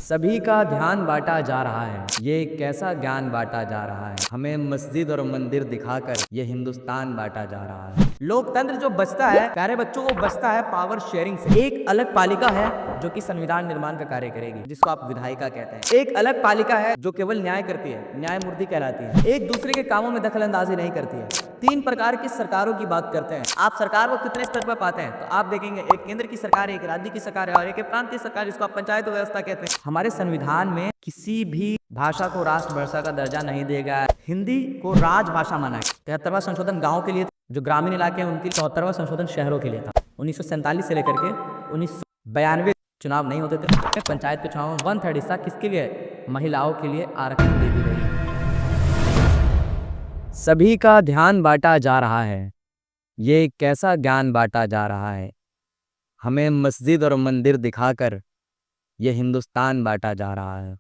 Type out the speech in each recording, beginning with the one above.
सभी का ध्यान बांटा जा रहा है। ये कैसा ज्ञान बांटा जा रहा है? हमें मस्जिद और मंदिर दिखाकर ये हिंदुस्तान बांटा जा रहा है। लोकतंत्र जो बचता है प्यारे बच्चों को बचता है पावर शेयरिंग से। एक अलग पालिका है जो कि संविधान निर्माण का कार्य करेगी, जिसको आप विधायिका कहते हैं। एक अलग पालिका है जो केवल न्याय करती है, न्यायमूर्ति कहलाती है। एक दूसरे के कामों में दखल अंदाजी नहीं करती है। तीन प्रकार की सरकारों की बात करते हैं। आप सरकार को कितने स्तर पर पाते हैं? तो आप देखेंगे एक केंद्र की सरकार है, एक राज्य की सरकार है और एक प्रांतीय सरकार, जिसको आप पंचायत व्यवस्था कहते हैं। हमारे संविधान में किसी भी भाषा को राष्ट्रभाषा का दर्जा नहीं दिया गया है। हिंदी को राजभाषा माना है। 73वां संशोधन गाँव के लिए था, जो ग्रामीण इलाके हैं उनके 74वां संशोधन शहरों के लिए था। 1947 से लेकर के 1992 चुनाव नहीं होते थे। पंचायत के चुनाव में 1/3 हिस्सा किसके लिए? महिलाओं के लिए आरक्षण दे दी गई है। सभी का ध्यान बांटा जा रहा है। ये कैसा ज्ञान बांटा जा रहा है? हमें मस्जिद और मंदिर दिखाकर ये हिंदुस्तान बांटा जा रहा है।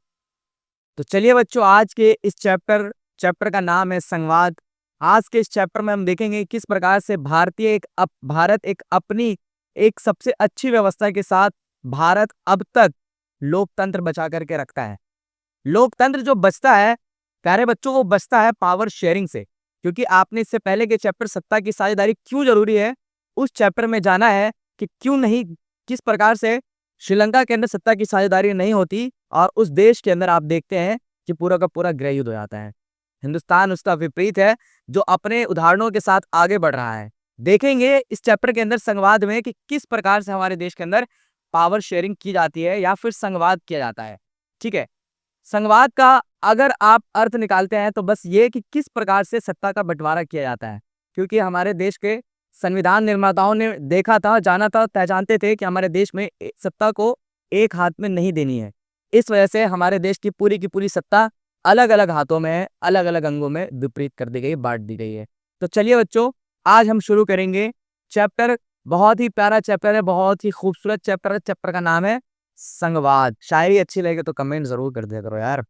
तो चलिए बच्चों, आज के इस चैप्टर का नाम है संवाद। आज के इस चैप्टर में हम देखेंगे किस प्रकार से भारत एक अपनी एक सबसे अच्छी व्यवस्था के साथ भारत अब तक लोकतंत्र बचा करके रखता है। लोकतंत्र जो बचता है प्यारे बच्चों, वो बचता है पावर शेयरिंग से। क्योंकि आपने इससे पहले के चैप्टर सत्ता की साझेदारी क्यों जरूरी है, उस चैप्टर में जाना है कि क्यों नहीं, किस प्रकार से श्रीलंका के अंदर सत्ता की साझेदारी नहीं होती और उस देश के अंदर आप देखते हैं कि पूरा का पूरा गृह युद्ध हो जाता है। हिंदुस्तान उसका विपरीत है, जो अपने उदाहरणों के साथ आगे बढ़ रहा है। देखेंगे इस चैप्टर के अंदर संवाद में कि किस प्रकार से हमारे देश के अंदर पावर शेयरिंग की जाती है या फिर संवाद किया जाता है। ठीक है, संवाद का अगर आप अर्थ निकालते हैं तो बस ये कि किस प्रकार से सत्ता का बंटवारा किया जाता है। क्योंकि हमारे देश के संविधान निर्माताओं ने देखा था, जाना था, जानते थे कि हमारे देश में सत्ता को एक हाथ में नहीं देनी है। इस वजह से हमारे देश की पूरी सत्ता अलग अलग हाथों में, अलग अलग अंगों में विपरीत कर दी गई, बांट दी गई है। तो चलिए बच्चों, आज हम शुरू करेंगे चैप्टर। बहुत ही प्यारा चैप्टर है, बहुत ही खूबसूरत चैप्टर है। चैप्टर का नाम है संवाद। शायरी अच्छी लगे तो कमेंट जरूर कर दिया करो यार।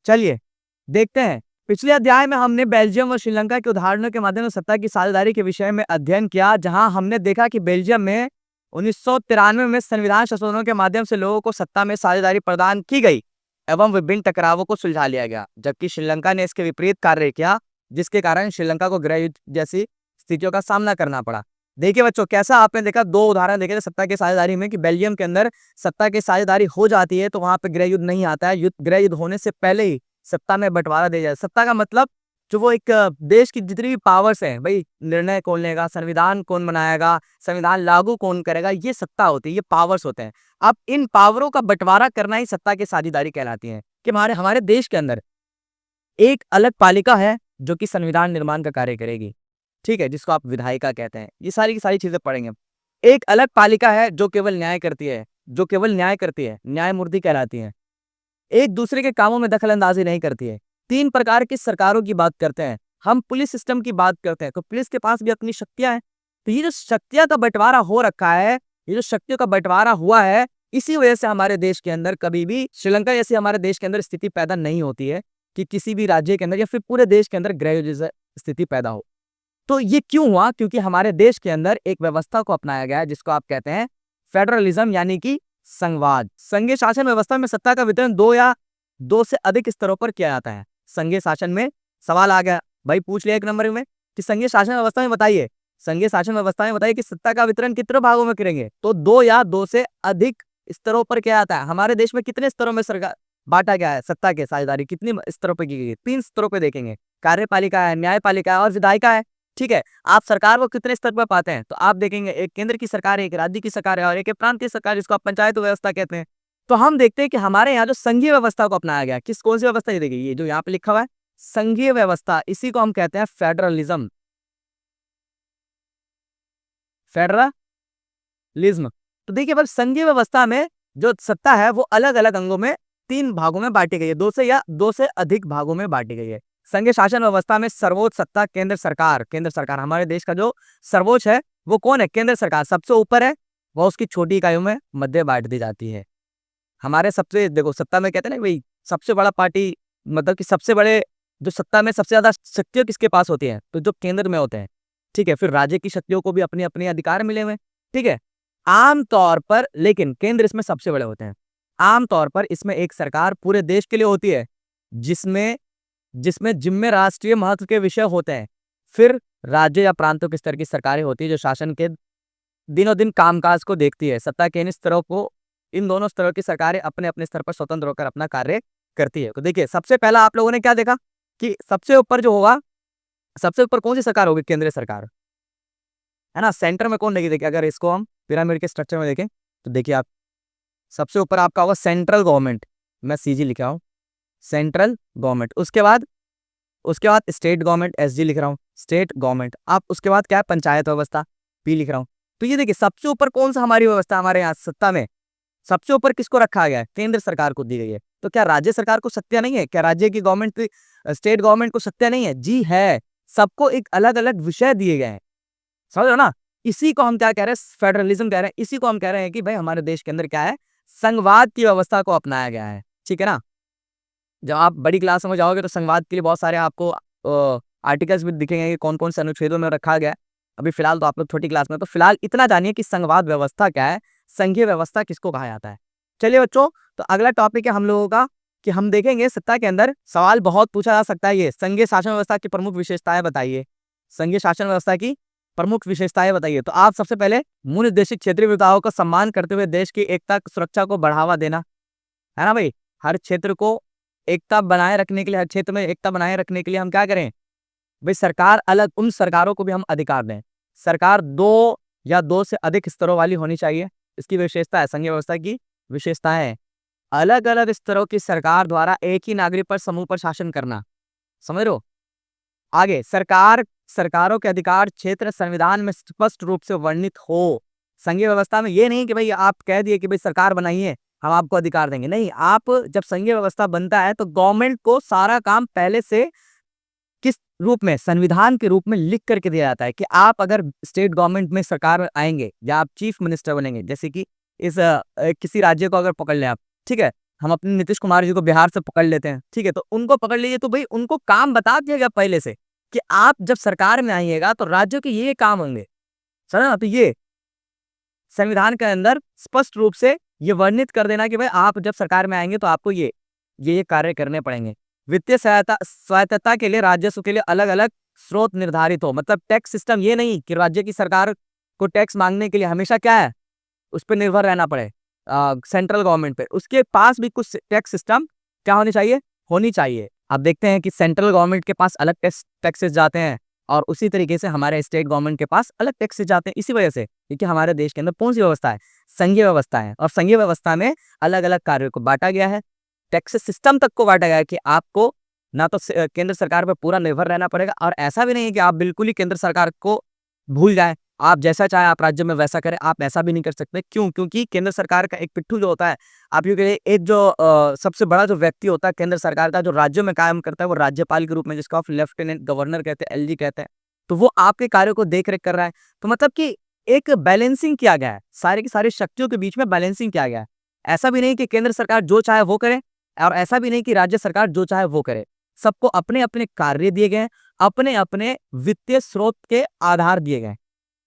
चलिए देखते हैं। पिछले अध्याय में हमने बेल्जियम और श्रीलंका के उदाहरणों के माध्यम से सत्ता की साझेदारी के विषय में अध्ययन किया, जहां हमने देखा कि बेल्जियम में 1993 में संविधान संशोधनों के माध्यम से लोगों को सत्ता में साझेदारी प्रदान की गई एवं विभिन्न टकरावों को सुलझा लिया गया, जबकि श्रीलंका ने इसके विपरीत कार्य किया, जिसके कारण श्रीलंका को गृह युद्ध जैसी स्थितियों का सामना करना पड़ा। देखिए बच्चों, कैसा आपने देखा, दो उदाहरण देखे थे सत्ता की साझेदारी में कि बेल्जियम के अंदर सत्ता की साझेदारी हो जाती है तो वहां पे गृह युद्ध नहीं आता है। गृह युद्ध होने से पहले ही सत्ता में बंटवारा दे जाए। सत्ता का मतलब जो वो एक देश की जितनी भी पावर्स हैं, भाई निर्णय कौन लेगा, संविधान कौन बनाएगा, संविधान लागू कौन करेगा, ये सत्ता होती है, ये पावर्स होते हैं। अब इन पावरों का बंटवारा करना ही सत्ता की साझेदारी कहलाती है। कि हमारे देश के अंदर एक अलग पालिका है जो कि संविधान निर्माण का कार्य करेगी, ठीक है, जिसको आप विधायिका कहते हैं। ये सारी की सारी चीजें पढ़ेंगे। एक अलग पालिका है जो केवल न्याय करती है, न्यायमूर्ति कहलाती है। एक दूसरे के कामों में दखल अंदाजी नहीं करती है। तीन प्रकार की सरकारों की बात करते हैं। हम पुलिस सिस्टम की बात करते हैं तो पुलिस के पास भी अपनी शक्तियां हैं। तो ये जो शक्तियां का बंटवारा हो रखा है, ये जो शक्तियों का बंटवारा हुआ है, इसी वजह से हमारे देश के अंदर कभी भी श्रीलंका जैसी हमारे देश के अंदर स्थिति पैदा नहीं होती है कि किसी भी राज्य के अंदर या फिर पूरे देश के अंदर गृह युद्ध जैसी स्थिति पैदा हो। तो ये क्यों हुआ? क्योंकि हमारे देश के अंदर एक व्यवस्था को अपनाया गया है जिसको आप कहते हैं फेडरलिज्म, यानी कि संघवाद। संघीय शासन व्यवस्था में सत्ता का वितरण दो या दो से अधिक स्तरों पर किया जाता है। संघीय शासन में सवाल आ गया, भाई पूछ लिया एक नंबर में कि संघीय शासन व्यवस्था में बताइए, कि सत्ता का वितरण कितने भागों में करेंगे? तो दो या दो से अधिक स्तरों पर किया जाता है। हमारे देश में कितने स्तरों में सरकार बांटा गया है? सत्ता की साझेदारी कितनी स्तरों पर की गई है? 3 स्तरों पर देखेंगे। कार्यपालिका है, न्यायपालिका है और विधायिका है। ठीक है, आप सरकार को कितने स्तर पर पाते हैं? तो आप देखेंगे एक केंद्र की सरकार है, एक राज्य की सरकार है और एक प्रांतीय सरकार, जिसको आप पंचायत व्यवस्था कहते हैं। तो हम देखते हैं कि हमारे यहाँ जो संघीय व्यवस्था को अपनाया गया, कौन सी व्यवस्था? ये देखिए, ये जो यहाँ पे लिखा हुआ है संघीय व्यवस्था, इसी को हम कहते हैं फेडरलिज्म। तो देखिए, बस संघीय व्यवस्था में जो सत्ता है वो अलग अलग अंगों में 3 भागों में बांटी गई है, दो से अधिक भागों में बांटी गई है। संघीय शासन व्यवस्था में सर्वोच्च सत्ता केंद्र सरकार। हमारे देश का जो सर्वोच्च है वो कौन है? केंद्र सरकार सबसे ऊपर है, वह उसकी छोटी इकाइयों में मध्य बांट दी जाती है। हमारे सबसे, देखो सत्ता में कहते हैं ना भाई, सबसे बड़ा पार्टी, मतलब कि सबसे बड़े जो सत्ता में सबसे ज्यादा शक्तियां किसके पास होती हैं? तो जो केंद्र में होते हैं। ठीक है, फिर राज्य की शक्तियों को भी अपने अपने अधिकार मिले हुए। ठीक है, आमतौर पर, लेकिन केंद्र इसमें सबसे बड़े होते हैं। आमतौर पर इसमें एक सरकार पूरे देश के लिए होती है, जिसमें जिसमें जिम्मे राष्ट्रीय महत्व के विषय होते हैं। फिर राज्य या प्रांतों के स्तर की सरकारें होती है जो शासन के दिनों दिन कामकाज को देखती है। सत्ता के इन दोनों स्तरों की सरकारें अपने अपने स्तर पर स्वतंत्र होकर अपना कार्य करती है। तो देखिए, सबसे पहला आप लोगों ने क्या देखा कि सबसे ऊपर जो होगा, सबसे ऊपर कौन सी सरकार होगी? केंद्रीय सरकार, है ना। सेंटर में कौन रहेगी? देखिए, अगर इसको हम पिरामिड के स्ट्रक्चर में देखें तो देखिए आप, सबसे ऊपर आपका होगा सेंट्रल गवर्नमेंट, मैं सीजी लिख रहा हूं, सेंट्रल गवर्नमेंट। उसके बाद स्टेट गवर्नमेंट, एसजी लिख रहा हूं, स्टेट गवर्नमेंट। आप उसके बाद क्या है? पंचायत व्यवस्था, पी लिख रहा हूं। तो ये देखिए, सबसे ऊपर कौन सा हमारी व्यवस्था, हमारे यहाँ सत्ता में सबसे ऊपर किसको रखा गया है? केंद्र सरकार को दी गई है। तो क्या राज्य सरकार को सत्ता नहीं है? क्या राज्य की गवर्नमेंट, स्टेट गवर्नमेंट को सत्ता नहीं है? जी है। सबको एक अलग अलग विषय दिए गए हैं, समझ रहे हो ना। इसी को हम क्या कह रहे हैं? फेडरलिज्म कह रहे हैं। इसी को हम कह रहे हैं कि भाई हमारे देश के अंदर क्या है? संघवाद की व्यवस्था को अपनाया गया है, ठीक है ना। जब आप बड़ी क्लास में जाओगे तो संघवाद के लिए बहुत सारे आपको आर्टिकल्स भी दिखेंगे कि कौन कौन से अनुच्छेदों में रखा गया है। अभी फिलहाल तो आप लोग छोटी क्लास में, तो फिलहाल इतना जानिए कि संघवाद व्यवस्था क्या है, संघीय व्यवस्था किसको कहा जाता है। चलिए बच्चों, तो अगला टॉपिक है हम लोगों का कि हम देखेंगे सत्ता के अंदर सवाल बहुत पूछा जा सकता है। ये संघीय शासन व्यवस्था की प्रमुख विशेषताएं बताइए। संघीय शासन व्यवस्था की प्रमुख विशेषताएं बताइए। तो आप सबसे पहले मूल उद्देशिक क्षेत्रीय विविधताओं का सम्मान करते हुए देश की एकता सुरक्षा को बढ़ावा देना, है ना भाई। हर क्षेत्र को एकता बनाए रखने के लिए, हर क्षेत्र में एकता बनाए रखने के लिए हम क्या करें भाई? सरकार अलग, उन सरकारों को भी हम अधिकार दें। सरकार दो या दो से अधिक स्तरों वाली होनी चाहिए, इसकी विशेषता है। संघीय व्यवस्था की विशेषता है अलग अलग स्तरों की सरकार द्वारा एक ही नागरिक पर समूह पर शासन करना, समझ रहे हो। आगे, सरकारों के अधिकार क्षेत्र संविधान में स्पष्ट रूप से वर्णित हो। संघीय व्यवस्था में ये नहीं कि भाई आप कह दिए कि भाई सरकार बनाइए, हम आपको अधिकार देंगे, नहीं। आप जब संघीय व्यवस्था बनता है तो गवर्नमेंट को सारा काम पहले से किस रूप में? संविधान के रूप में लिख करके दिया जाता है कि आप अगर स्टेट गवर्नमेंट में सरकार में आएंगे या आप चीफ मिनिस्टर बनेंगे, जैसे कि किसी राज्य को अगर पकड़ लें आप, ठीक है, हम अपने नीतीश कुमार जी को बिहार से पकड़ लेते हैं, ठीक है, तो उनको पकड़ लीजिए तो भाई उनको काम बता दिया गया पहले से कि आप जब सरकार में आइएगा तो राज्यों के ये काम होंगे, समझ ना। तो ये संविधान के अंदर स्पष्ट रूप से ये वर्णित कर देना कि भाई आप जब सरकार में आएंगे तो आपको ये कार्य करने पड़ेंगे। वित्तीय स्वायत्तता के लिए राजस्व के लिए अलग अलग स्रोत निर्धारित हो, मतलब टैक्स सिस्टम ये नहीं कि राज्य की सरकार को टैक्स मांगने के लिए हमेशा क्या है, उस पर निर्भर रहना पड़े सेंट्रल गवर्नमेंट पे। उसके पास भी कुछ टैक्स सिस्टम क्या होनी चाहिए। आप देखते हैं कि सेंट्रल गवर्नमेंट के पास अलग टैक्सेस जाते हैं और उसी तरीके से हमारे स्टेट गवर्नमेंट के पास अलग टैक्सेस जाते हैं। इसी वजह से, क्योंकि हमारे देश के अंदर कौन सी व्यवस्था है? संघीय व्यवस्था है, और संघीय व्यवस्था में अलग अलग कार्यों को बांटा गया है, टैक्स सिस्टम तक को बांटा गया है कि आपको ना तो केंद्र सरकार पर पूरा निर्भर रहना पड़ेगा, और ऐसा भी नहीं है कि आप बिल्कुल ही केंद्र सरकार को भूल जाए, आप जैसा चाहे आप राज्य में वैसा करें। आप ऐसा भी नहीं कर सकते। क्यों? क्योंकि केंद्र सरकार का एक पिट्ठू जो होता है, आप ये कहिए एक जो सबसे बड़ा जो व्यक्ति होता है केंद्र सरकार का, जो राज्यों में कायम करता है, वो राज्यपाल के रूप में, जिसको आप लेफ्टिनेंट गवर्नर कहते हैं, एलजी कहते हैं, तो वो आपके कार्यों को देख रेख कर रहा है। तो मतलब कि एक बैलेंसिंग किया गया है, सारी की सारी शक्तियों के बीच में बैलेंसिंग किया गया है। ऐसा भी नहीं कि केंद्र सरकार जो चाहे वो करे, और ऐसा भी नहीं कि राज्य सरकार जो चाहे वो करे। सबको अपने अपने कार्य दिए गए, अपने अपने वित्तीय स्रोत के आधार दिए गए।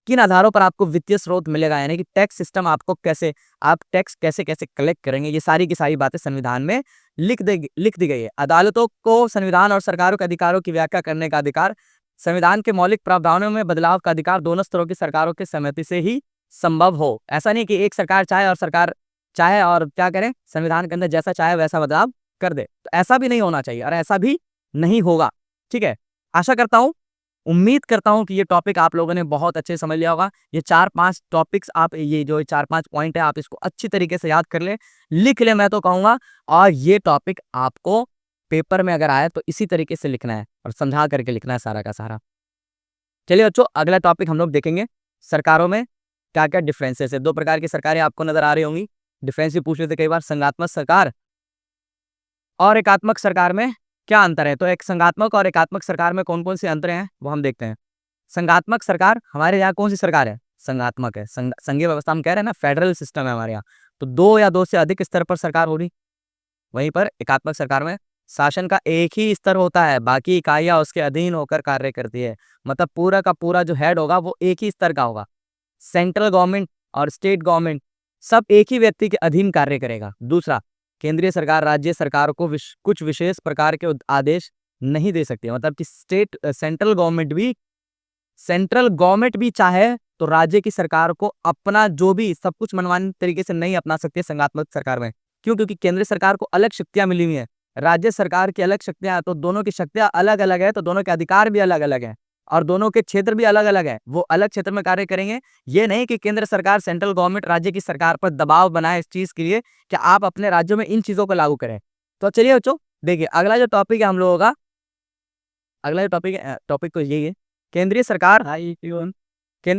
किन आधारों पर आपको वित्तीय स्रोत मिलेगा, यानी कि टैक्स सिस्टम आपको कैसे, आप टैक्स कैसे कैसे कलेक्ट करेंगे, ये सारी की सारी बातें संविधान में लिख दी गई है। अदालतों को संविधान और सरकारों के अधिकारों की व्याख्या करने का अधिकार, संविधान के मौलिक प्रावधानों में बदलाव का अधिकार दोनों स्तरों की सरकारों के सहमति से ही संभव हो। ऐसा नहीं कि एक सरकार चाहे और क्या करे, संविधान के अंदर जैसा चाहे वैसा बदलाव कर दे, तो ऐसा भी नहीं होना चाहिए और ऐसा भी नहीं होगा, ठीक है। आशा करता हूं, उम्मीद करता हूं कि ये टॉपिक आप लोगों ने बहुत अच्छे समझ लिया होगा। ये 4-5 टॉपिक्स, आप ये जो 4-5 पॉइंट है, आप इसको अच्छी तरीके से याद कर ले, लिख ले, मैं तो कहूंगा। और ये टॉपिक आपको पेपर में अगर आए तो इसी तरीके से लिखना है और समझा करके लिखना है सारा का सारा। चलिए बच्चों, अगला टॉपिक हम लोग देखेंगे, सरकारों में क्या क्या डिफरेंसेस है। 2 प्रकार की सरकारें आपको नजर आ रही होंगी, डिफरेंस भी पूछ लेते कई बार। संघात्मक सरकार और एकात्मक सरकार में क्या अंतर है? तो एक संघात्मक और एकात्मक सरकार में कौन कौन से अंतर हैं वो हम देखते हैं। संघात्मक सरकार, हमारे यहाँ कौन सी सरकार है? संघात्मक है। संघीय व्यवस्था हम कह रहे हैं ना, फेडरल सिस्टम है हमारे यहाँ, तो 2 या 2 से अधिक स्तर पर सरकार हो रही। वहीं पर एकात्मक सरकार में शासन का एक ही स्तर होता है, बाकी इकाइयां उसके अधीन होकर कार्य करती है। मतलब पूरा का पूरा जो हेड होगा वो एक ही स्तर का होगा। सेंट्रल गवर्नमेंट और स्टेट गवर्नमेंट सब एक ही व्यक्ति के अधीन कार्य करेगा। दूसरा, केंद्रीय सरकार राज्य सरकार को कुछ विशेष प्रकार के आदेश नहीं दे सकती, मतलब कि सेंट्रल गवर्नमेंट भी चाहे तो राज्य की सरकार को अपना जो भी सब कुछ मनमाने तरीके से नहीं अपना सकती है संघात्मक सरकार में। क्यों? क्योंकि केंद्र सरकार को अलग शक्तियां मिली हुई है, राज्य सरकार की अलग शक्तियां, तो दोनों की शक्तियां अलग अलग है, तो दोनों के अधिकार भी अलग अलग है और दोनों के क्षेत्र भी अलग अलग है, वो अलग क्षेत्र में कार्य करेंगे। ये नहीं कि केंद्र सरकार सेंट्रल गवर्नमेंट राज्य की सरकार पर दबाव बनाए इस चीज के लिए कि आप अपने राज्यों में इन चीजों को लागू करें। तो चलिए बच्चों देखिए, अगला जो टॉपिक है हम लोगों का, अगला जो टॉपिक तो यही है, केंद्रीय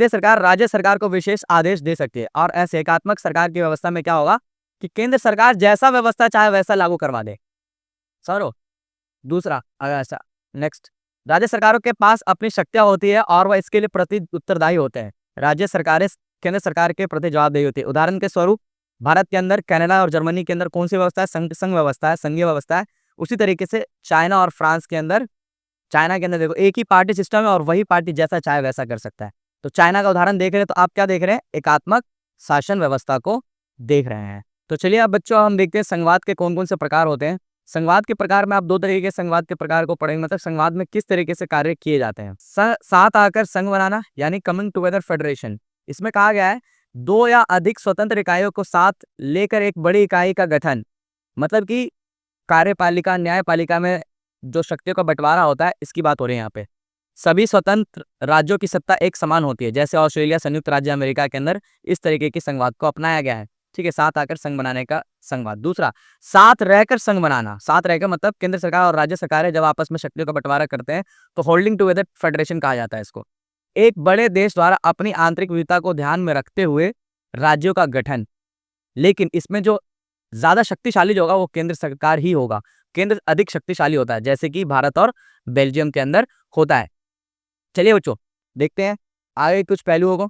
सरकार राज्य सरकार को विशेष आदेश दे सकती है और ऐसे एकात्मक सरकार की व्यवस्था में क्या होगा कि केंद्र सरकार जैसा व्यवस्था चाहे वैसा लागू करवा दे। सरो दूसरा, ऐसा नेक्स्ट, राज्य सरकारों के पास अपनी शक्तियां होती है और वह इसके लिए प्रति उत्तरदायी होते हैं। राज्य सरकारें केंद्र सरकार के प्रति जवाबदेही होती है। उदाहरण के स्वरूप भारत के अंदर, कनाडा और जर्मनी के अंदर कौन सी व्यवस्था है? संघ व्यवस्था है, संघीय व्यवस्था है। उसी तरीके से चाइना और फ्रांस के अंदर, चाइना के अंदर देखो एक ही पार्टी सिस्टम है और वही पार्टी जैसा चाहे वैसा कर सकता है। तो चाइना का उदाहरण देख रहे हैं तो आप क्या देख रहे हैं? एकात्मक शासन व्यवस्था को देख रहे हैं। तो चलिए अब बच्चों हम देखते हैं संघवाद के कौन कौन से प्रकार होते हैं। संघवाद के प्रकार में आप दो तरीके के संघवाद के प्रकार को पढ़ेंगे, मतलब संघवाद में किस तरीके से कार्य किए जाते हैं। साथ आकर संघ बनाना यानी कमिंग टुगेदर फेडरेशन। इसमें कहा गया है दो या अधिक स्वतंत्र इकाइयों को साथ लेकर एक बड़ी इकाई का गठन, मतलब कि कार्यपालिका न्यायपालिका में जो शक्तियों का बंटवारा होता है, इसकी बात हो रही है यहाँ पे। सभी स्वतंत्र राज्यों की सत्ता एक समान होती है, जैसे ऑस्ट्रेलिया, संयुक्त राज्य अमेरिका के अंदर इस तरीके की संघवाद को अपनाया गया है। ठीक है, साथ आकर संघ बनाने का संघवाद। दूसरा, साथ रहकर संघ बनाना। साथ रहकर मतलब केंद्र सरकार और राज्य सरकारें जब आपस में शक्तियों का बंटवारा करते हैं तो होल्डिंग टुगेदर फेडरेशन कहा जाता है इसको। एक बड़े देश द्वारा अपनी आंतरिक विविधता को ध्यान में रखते हुए राज्यों का गठन, लेकिन इसमें जो ज्यादा शक्तिशाली जो होगा वो केंद्र सरकार ही होगा। केंद्र अधिक शक्तिशाली होता है, जैसे कि भारत और बेल्जियम के अंदर होता है। चलिए बच्चों देखते हैं आगे कुछ पहलुओं को।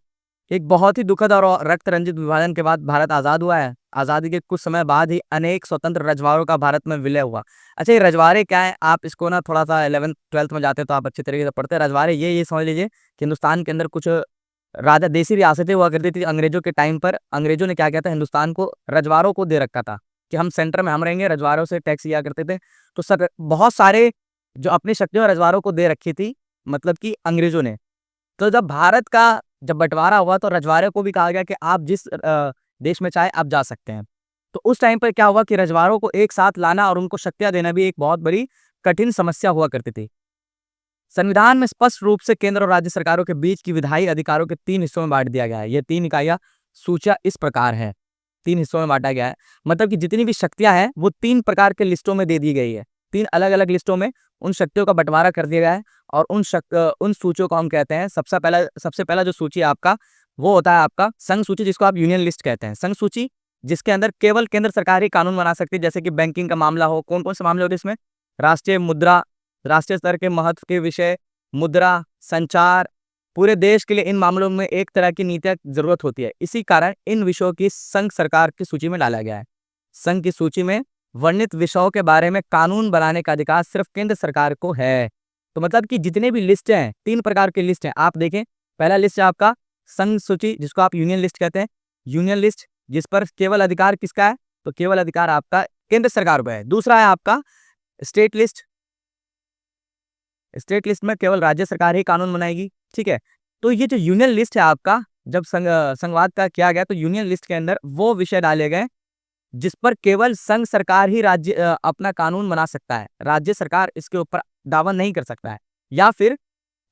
एक बहुत ही दुखद और रक्त रंजित विभाजन के बाद भारत आजाद हुआ है। आजादी के कुछ समय बाद ही अनेक स्वतंत्र रजवाड़ों का भारत में विलय हुआ। अच्छा, ये रजवाड़े क्या है? आप इसको ना थोड़ा सा 11th 12th में जाते हैं तो आप अच्छे तरीके से पढ़ते हैं। रजवाड़े ये समझ लीजिए कि हिंदुस्तान के अंदर कुछ राजा देसी रियासतें हुआ करती थी अंग्रेजों के टाइम पर। अंग्रेजों ने क्या किया था? हिंदुस्तान को रजवाड़ों को दे रखा था कि हम सेंटर में हम रहेंगे, रजवाड़ों से टैक्स लिया करते थे। तो सर बहुत सारे जो अपनी शक्तियों रजवाड़ों को दे रखी थी, मतलब कि अंग्रेजों ने। तो जब भारत का जब बंटवारा हुआ तो रजवाड़े को भी कहा गया कि आप जिस देश में चाहे आप जा सकते हैं। तो उस टाइम पर क्या हुआ कि रजवाड़ों को एक साथ लाना और उनको शक्तियां देना भी एक बहुत बड़ी कठिन समस्या हुआ करती थी। संविधान में स्पष्ट रूप से केंद्र और राज्य सरकारों के बीच की विधायी अधिकारों के 3 हिस्सों में बांट दिया गया है। ये 3 इकाइयां सूचियां इस प्रकार है, 3 हिस्सों में बांटा गया है। मतलब कि जितनी भी शक्तियां हैं वो 3 प्रकार के लिस्टों में दे दी गई है। 3 अलग अलग लिस्टों में उन शक्तियों का बंटवारा कर दिया गया है और उन सूचियों को हम कहते हैं, सबसे पहला जो सूची है आपका वो होता है आपका संघ सूची, जिसको आप यूनियन लिस्ट कहते हैं। संघ सूची जिसके अंदर केवल केंद्र सरकार ही कानून बना सकती है, जैसे कि बैंकिंग का मामला हो। कौन कौन से मामले होते हैं इसमें? राष्ट्रीय मुद्रा, राष्ट्रीय स्तर के महत्व के विषय, मुद्रा, संचार, पूरे देश के लिए इन मामलों में एक तरह की नीतियां जरूरत होती है। इसी कारण इन विषयों की संघ सरकार की सूची में डाला गया है। संघ की सूची में वर्णित विषयों के बारे में कानून बनाने का अधिकार सिर्फ केंद्र सरकार को है। तो मतलब कि जितने भी लिस्ट हैं, 3 प्रकार की लिस्ट हैं। आप देखें, पहला लिस्ट है आपका संघ सूची, जिसको आप यूनियन लिस्ट कहते हैं। यूनियन लिस्ट जिस पर केवल अधिकार किसका है? तो केवल अधिकार आपका केंद्र सरकार पर है। दूसरा है आपका स्टेट लिस्ट। स्टेट लिस्ट में केवल राज्य सरकार ही कानून बनाएगी। ठीक है, तो ये जो यूनियन लिस्ट है आपका, जब संघवाद का किया गया तो यूनियन लिस्ट के अंदर वो विषय डाले गए जिस पर केवल संघ सरकार ही राज्य अपना कानून बना सकता है। राज्य सरकार इसके ऊपर दावा नहीं कर सकता है, या फिर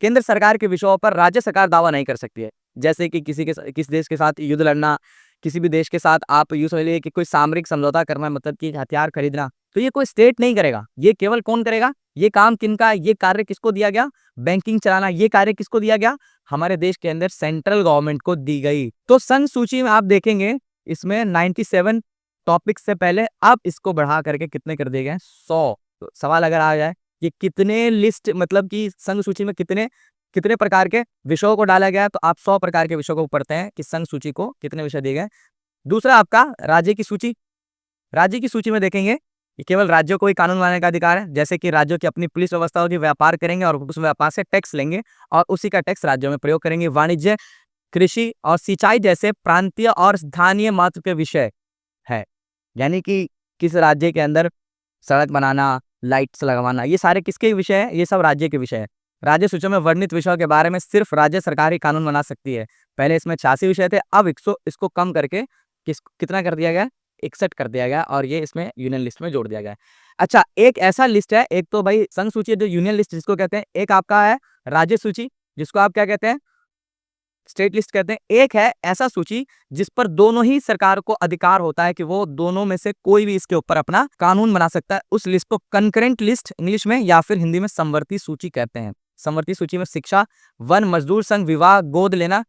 केंद्र सरकार के विषयों पर राज्य सरकार दावा नहीं कर सकती है। जैसे कि किसी देश के साथ युद्ध लड़ना, किसी भी देश के साथ आप यूं समझ लीजिए कि कोई सामरिक समझौता करना, मतलब कि हथियार खरीदना, तो ये कोई स्टेट नहीं करेगा। ये केवल कौन करेगा? ये काम किनका? ये कार्य किसको दिया गया? बैंकिंग चलाना, ये कार्य किसको दिया गया? हमारे देश के अंदर सेंट्रल गवर्नमेंट को दी गई। तो संघ सूची में आप देखेंगे इसमें 97 टॉपिक से पहले अब इसको बढ़ा करके कितने कर दिए गए? 100। तो सवाल अगर आ जाए कि कितने लिस्ट, मतलब कि संघ सूची में कितने प्रकार के विषयों को डाला गया, तो आप 100 प्रकार के विषयों को पढ़ते हैं कि संघ सूची को कितने विषय दिए गए। दूसरा आपका राज्य की सूची। राज्य की सूची में देखेंगे कि केवल राज्यों को ही कानून बनाने का अधिकार है। जैसे कि राज्यों की अपनी पुलिस व्यवस्था होगी, व्यापार करेंगे और उस व्यापार से टैक्स लेंगे और उसी का टैक्स राज्यों में प्रयोग करेंगे। वाणिज्य कृषि और सिंचाई जैसे प्रांतीय और स्थानीय महत्व के विषय है। यानी कि किस राज्य के अंदर सड़क बनाना, लाइट्स लगवाना, ये सारे किसके विषय हैं? ये सब राज्य के विषय हैं। राज्य सूची में वर्णित विषयों के बारे में सिर्फ राज्य सरकार ही कानून बना सकती है। पहले इसमें 86 विषय थे, अब इसको कम करके कितना कर दिया गया? 61 कर दिया गया और ये इसमें यूनियन लिस्ट में जोड़ दिया गया है। अच्छा, एक ऐसा लिस्ट है, एक तो भाई संघ सूची है जो यूनियन लिस्ट जिसको कहते हैं, एक आपका है राज्य सूची जिसको आप क्या कहते हैं? स्टेट लिस्ट कहते हैं। एक है ऐसा सूची जिस पर दोनों ही सरकार को अधिकार होता है कि वो दोनों में से कोई भी इसके ऊपर अपना कानून बना सकता है। उस लिस्ट को कंकरेंट लिस्ट इंग्लिश में या फिर हिंदी में समवर्ती सूची कहते हैं। समवर्ती सूची में शिक्षा, वन, मजदूर संघ, विवाह, गोद लेना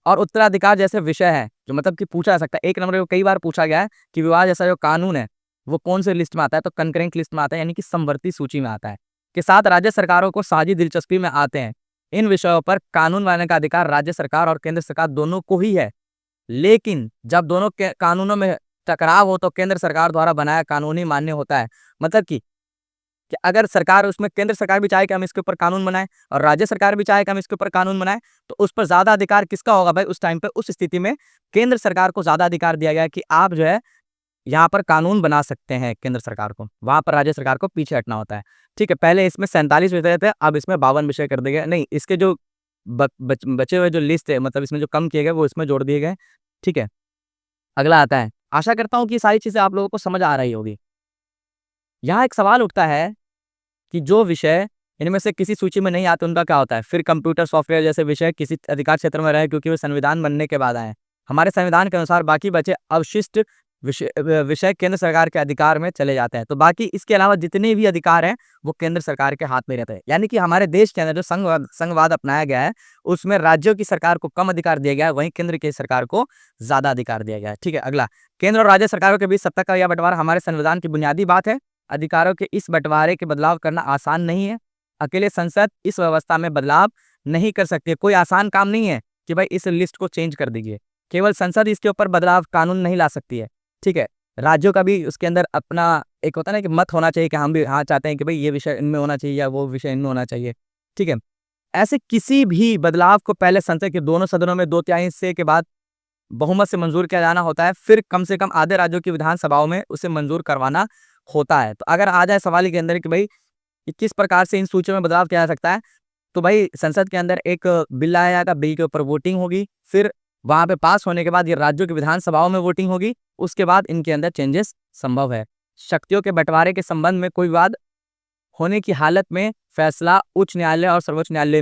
और उत्तराधिकार जैसे विषय है, जो मतलब कि पूछा जा सकता है। एक नंबर को कई बार पूछा गया है कि विवाह जैसा जो कानून है वो कौन से लिस्ट में आता है, तो कंकरेंट लिस्ट में आता है, यानी कि समवर्ती सूची में आता है। के साथ राज्य सरकारों को साझी दिलचस्पी में आते हैं। इन विषयों पर कानून बनाने का अधिकार राज्य सरकार और केंद्र सरकार दोनों को ही है, लेकिन जब दोनों के कानूनों में टकराव हो तो केंद्र सरकार द्वारा बनाया कानून ही मान्य होता है। मतलब कि अगर सरकार, उसमें केंद्र सरकार भी चाहे कि हम इसके ऊपर कानून बनाएं और राज्य सरकार भी चाहे कि हम इसके ऊपर कानून बनाएं, तो उस पर ज्यादा अधिकार किसका होगा भाई? उस टाइम पे, उस स्थिति में केंद्र सरकार को ज्यादा अधिकार दिया गया है कि आप जो है यहाँ पर कानून बना सकते हैं केंद्र सरकार को, वहां पर राज्य सरकार को पीछे हटना होता है। ठीक है, पहले इसमें 47 विषय थे, अब इसमें 52 विषय कर दिए गए। नहीं, इसके जो बचे हुए जो लिस्ट है, मतलब इसमें जो कम किए गए वो इसमें जोड़ दिए गए। ठीक है, अगला आता है। आशा करता हूँ कि सारी चीजें आप लोगों को समझ आ रही होगी। यहाँ एक सवाल उठता है कि जो विषय इनमें से किसी सूची में नहीं आते उनका क्या होता है? फिर कंप्यूटर सॉफ्टवेयर जैसे विषय किसी अधिकार क्षेत्र में रहे क्योंकि वे संविधान बनने के बाद आए। हमारे संविधान के अनुसार बाकी बचे अवशिष्ट विषय केंद्र सरकार के अधिकार में चले जाते हैं। तो बाकी इसके अलावा जितने भी अधिकार हैं वो केंद्र सरकार के हाथ में रहते हैं। यानी कि हमारे देश के अंदर जो संघवाद अपनाया गया है उसमें राज्यों की सरकार को कम अधिकार दिया गया है, वहीं केंद्र की सरकार को ज्यादा अधिकार दिया गया है। ठीक है, अगला। केंद्र और राज्य सरकारों के बीच सत्ता का यह बंटवारा हमारे संविधान की बुनियादी बात है। अधिकारों के इस बंटवारे के बदलाव करना आसान नहीं है। अकेले संसद इस व्यवस्था में बदलाव नहीं कर सकती है। कोई आसान काम नहीं है कि भाई इस लिस्ट को चेंज कर दीजिए। केवल संसद इसके ऊपर बदलाव, कानून नहीं ला सकती है। ठीक है, राज्यों का भी उसके अंदर अपना एक होता है ना कि मत होना चाहिए कि हम भी हाँ चाहते हैं कि भाई ये विषय इनमें होना चाहिए या वो विषय इनमें होना चाहिए। ठीक है, ऐसे किसी भी बदलाव को पहले संसद के दोनों सदनों में 2/3 हिस्से के बाद बहुमत से मंजूर किया जाना होता है, फिर कम से कम आधे राज्यों की विधानसभाओं में उसे मंजूर करवाना होता है। तो अगर आ जाए सवाल के अंदर कि भाई किस प्रकार से इन सूचियों में बदलाव किया जा सकता है, तो भाई संसद के अंदर एक बिल लाया जाएगा, बिल के ऊपर वोटिंग होगी, फिर वहां पे पास होने के बाद ये राज्यों की विधानसभाओं में वोटिंग होगी, उसके बाद इनके अंदर चेंजेस संभव है। शक्तियों के बंटवारे के संबंध में कोई विवाद होने की हालत में फैसला उच्च न्यायालय और सर्वोच्च न्यायालय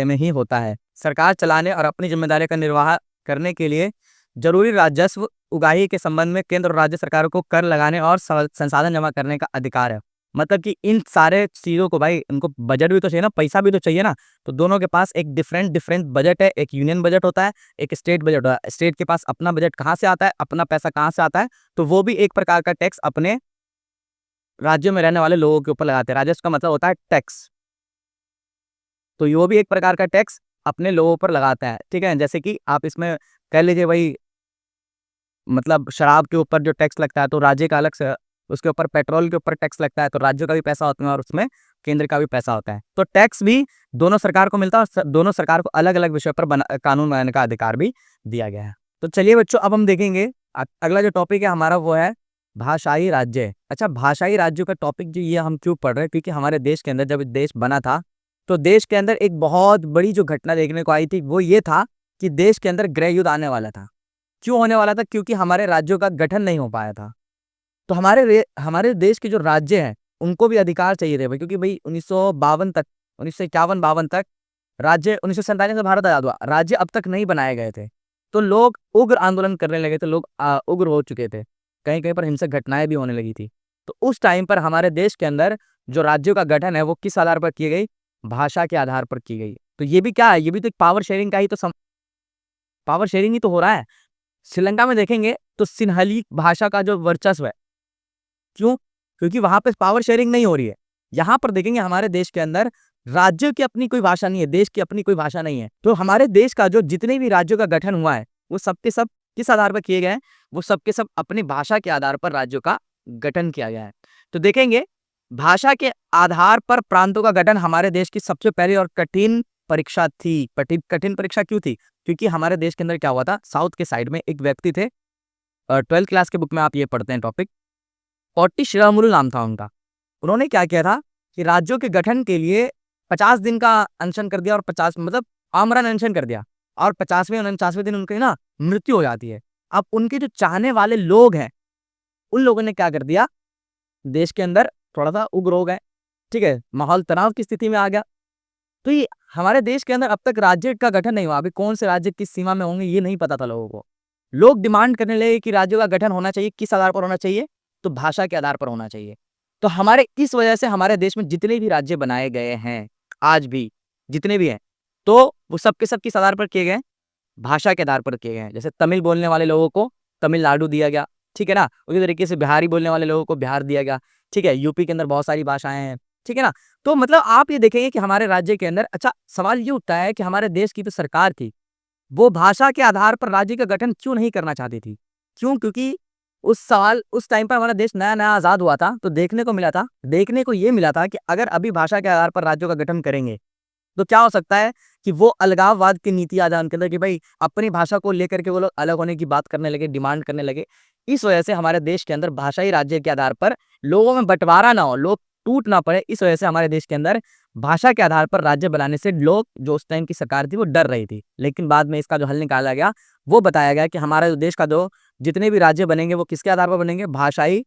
में ही होता है। सरकार चलाने और अपनी जिम्मेदारी का निर्वाह करने के लिए जरूरी राजस्व उगाही के संबंध में केंद्र और राज्य सरकारों को कर लगाने और संसाधन जमा करने का अधिकार है। मतलब कि इन सारे चीजों को भाई इनको बजट भी तो चाहिए ना, पैसा भी तो चाहिए ना, तो दोनों के पास एक डिफरेंट बजट है। एक यूनियन बजट होता है, एक स्टेट बजट होता है। स्टेट के पास अपना बजट कहाँ से आता है, अपना पैसा कहाँ से आता है, तो वो भी एक प्रकार का टैक्स अपने राज्यों में रहने वाले लोगों के ऊपर लगाते हैं। राजस्व का मतलब होता है टैक्स, तो वो भी एक प्रकार का टैक्स अपने लोगों पर लगाता है। ठीक है, जैसे कि आप इसमें कह लीजिए भाई मतलब शराब के ऊपर जो टैक्स लगता है तो राज्य का अलग से, उसके ऊपर पेट्रोल के ऊपर टैक्स लगता है तो राज्यों का भी पैसा होता है और उसमें केंद्र का भी पैसा होता है। तो टैक्स भी दोनों सरकार को मिलता है और दोनों सरकार को अलग अलग विषय पर कानून बनाने का अधिकार भी दिया गया है। तो चलिए बच्चों, अब हम देखेंगे अगला जो टॉपिक है हमारा वो है भाषाई राज्य। अच्छा, भाषाई राज्यों का टॉपिक जो ये हम क्यों पढ़ रहे हैं, क्योंकि हमारे देश के अंदर जब देश बना था तो देश के अंदर एक बहुत बड़ी जो घटना देखने को आई थी वो ये था कि देश के अंदर गृह युद्ध आने वाला था। क्यों होने वाला था? क्योंकि हमारे राज्यों का गठन नहीं हो पाया था। तो हमारे देश के जो राज्य हैं उनको भी अधिकार चाहिए थे भाई, क्योंकि भाई 1952 तक, 1951-52 तक राज्य, 1947 में भारत आजाद हुआ, राज्य अब तक नहीं बनाए गए थे। तो लोग उग्र आंदोलन करने लगे थे, लोग उग्र हो चुके थे, कहीं कहीं पर हिंसक घटनाएं भी होने लगी थी। तो उस टाइम पर हमारे देश के अंदर जो राज्यों का गठन है वो किस आधार पर की गई? भाषा के आधार पर की गई। तो ये भी क्या है? ये भी तो एक पावर शेयरिंग का ही तो पावर शेयरिंग ही तो हो रहा है। श्रीलंका में देखेंगे तो सिन्हली भाषा का जो वर्चस्व है, क्यों? क्योंकि वहां पे पावर शेयरिंग नहीं हो रही है। यहां पर देखेंगे हमारे देश के अंदर राज्यों की अपनी कोई भाषा नहीं है, देश की अपनी कोई भाषा नहीं है। तो हमारे देश का जो जितने भी राज्यों का गठन हुआ है वो सबके सब किस आधार पर किए गए हैं? वो सबके सब अपनी भाषा के आधार पर राज्यों का गठन किया गया है। तो देखेंगे भाषा के आधार पर प्रांतों का गठन हमारे देश की सबसे पहली और कठिन परीक्षा थी। कठिन परीक्षा क्यों थी? क्योंकि हमारे देश के अंदर क्या हुआ था, साउथ के साइड में एक व्यक्ति थे, 12th क्लास के बुक में आप ये पढ़ते हैं टॉपिक, पोट्टी श्रीरामुलु नाम था उनका। उन्होंने क्या किया था कि राज्यों के गठन के लिए 50 दिन का अनशन कर दिया, और 50 मतलब आमरण अनशन कर दिया, और 50वें और 49वें दिन उनकी ना मृत्यु हो जाती है। अब उनके जो चाहने वाले लोग हैं, उन लोगों ने क्या कर दिया, देश के अंदर थोड़ा-सा उग्र हो गए, ठीक है? माहौल तनाव की स्थिति में आ गया। तो ये हमारे देश के अंदर अब तक राज्य का गठन नहीं हुआ। अभी कौन से राज्य किस सीमा में होंगे ये नहीं पता था लोगों को। लोग डिमांड करने लगे कि राज्यों का गठन होना चाहिए, किस आधार पर होना चाहिए? तो भाषा के आधार पर होना चाहिए। तो हमारे इस वजह से हमारे देश में जितने भी राज्य बनाए गए हैं, आज भी जितने भी हैं, तो वो सब के सब किस आधार पर किए गए हैं? भाषा के आधार पर किए गए हैं। जैसे तमिल बोलने वाले लोगों को तमिलनाडु दिया गया, ठीक है ना? उसी तरीके से बिहारी बोलने वाले लोगों को बिहार दिया गया, ठीक है? यूपी के अंदर बहुत सारी भाषाएँ हैं, ठीक है ना? तो मतलब आप ये देखेंगे कि हमारे राज्य के अंदर, अच्छा सवाल ये उठता है कि हमारे देश की जो सरकार थी, वो भाषा के आधार पर राज्य का गठन क्यों नहीं करना चाहती थी? क्यों? क्योंकि उस टाइम पर हमारा देश नया-नया आज़ाद हुआ था, तो देखने को ये मिला था कि अगर अभी भाषा के आधार पर राज्यों का गठन करेंगे, तो क्या हो सकता है कि वो अलगाववाद की नीति आ जाए उनके अंदर कि भाई अपनी भाषा को लेकर के वो लोग अलग होने की बात करने लगे, डिमांड करने लगे। इस वजह से हमारे देश के अंदर भाषाई राज्य के आधार पर लोगों में बँटवारा ना हो, लोग टूट ना पड़े, इस वजह से हमारे देश के अंदर भाषा के आधार पर राज्य बनाने से लोग, जो उस टाइम की सरकार थी, वो डर रही थी। लेकिन बाद में इसका जो हल निकाला गया, वो बताया गया कि हमारे देश का जो जितने भी राज्य बनेंगे, वो किसके आधार पर बनेंगे? भाषाई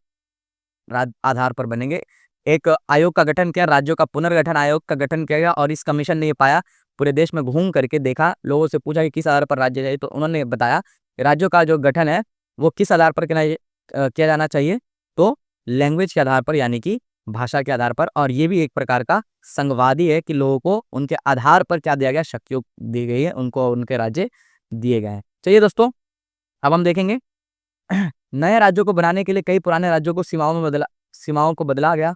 आधार पर बनेंगे। एक आयोग का गठन किया, राज्यों का पुनर्गठन आयोग का गठन किया गया, और इस कमीशन ने ये पाया, पूरे देश में घूम करके देखा, लोगों से पूछा कि किस आधार पर राज्य चाहिए, तो उन्होंने बताया कि राज्यों का जो गठन है वो किस आधार पर किया जाना चाहिए, तो लैंग्वेज के आधार पर, यानी कि भाषा के आधार पर। और ये भी एक प्रकार का संघवादी है कि लोगों को उनके आधार पर क्या दिया गया, शक्तियाँ दी गई है, उनको उनके राज्य दिए गए हैं। चलिए दोस्तों, अब हम देखेंगे नए राज्यों को बनाने के लिए कई पुराने राज्यों को सीमाओं को बदला गया।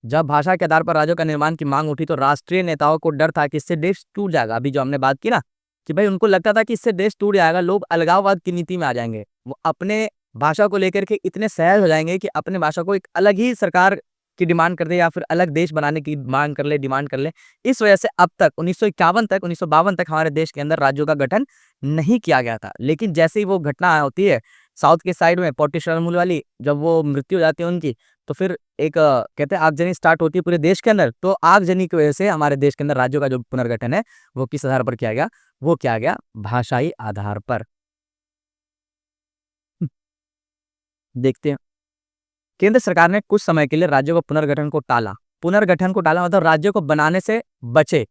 जब भाषा के आधार पर राज्यों का निर्माण की मांग उठी, तो राष्ट्रीय नेताओं को डर था कि इससे देश टूट जाएगा। अभी जो हमने बात की ना, कि भाई उनको लगता था कि इससे देश टूट जाएगा, लोग अलगाववाद की नीति में आ जाएंगे, वो अपने भाषा को लेकर के इतने सहज हो जाएंगे कि अपने भाषा को एक अलग ही सरकार की डिमांड कर दे, या फिर अलग देश बनाने की मांग कर ले, डिमांड कर ले। इस वजह से अब तक 1951 तक 1952 तक हमारे देश के अंदर राज्यों का गठन नहीं किया गया था। लेकिन जैसे ही वो घटना होती है साउथ के साइड में, पोटी श्रीरामुलु वाली, जब वो मृत्यु हो जाती है उनकी, तो फिर एक कहते हैं आगजनी स्टार्ट होती है पूरे देश के अंदर। तो आगजनी की वजह से हमारे देश के अंदर राज्यों का जो पुनर्गठन है, वो किस आधार पर किया गया? वो किया गया भाषाई आधार पर। देखते हैं, केंद्र सरकार ने कुछ समय के लिए राज्यों को पुनर्गठन को टाला, मतलब राज्यों को बनाने से बचे।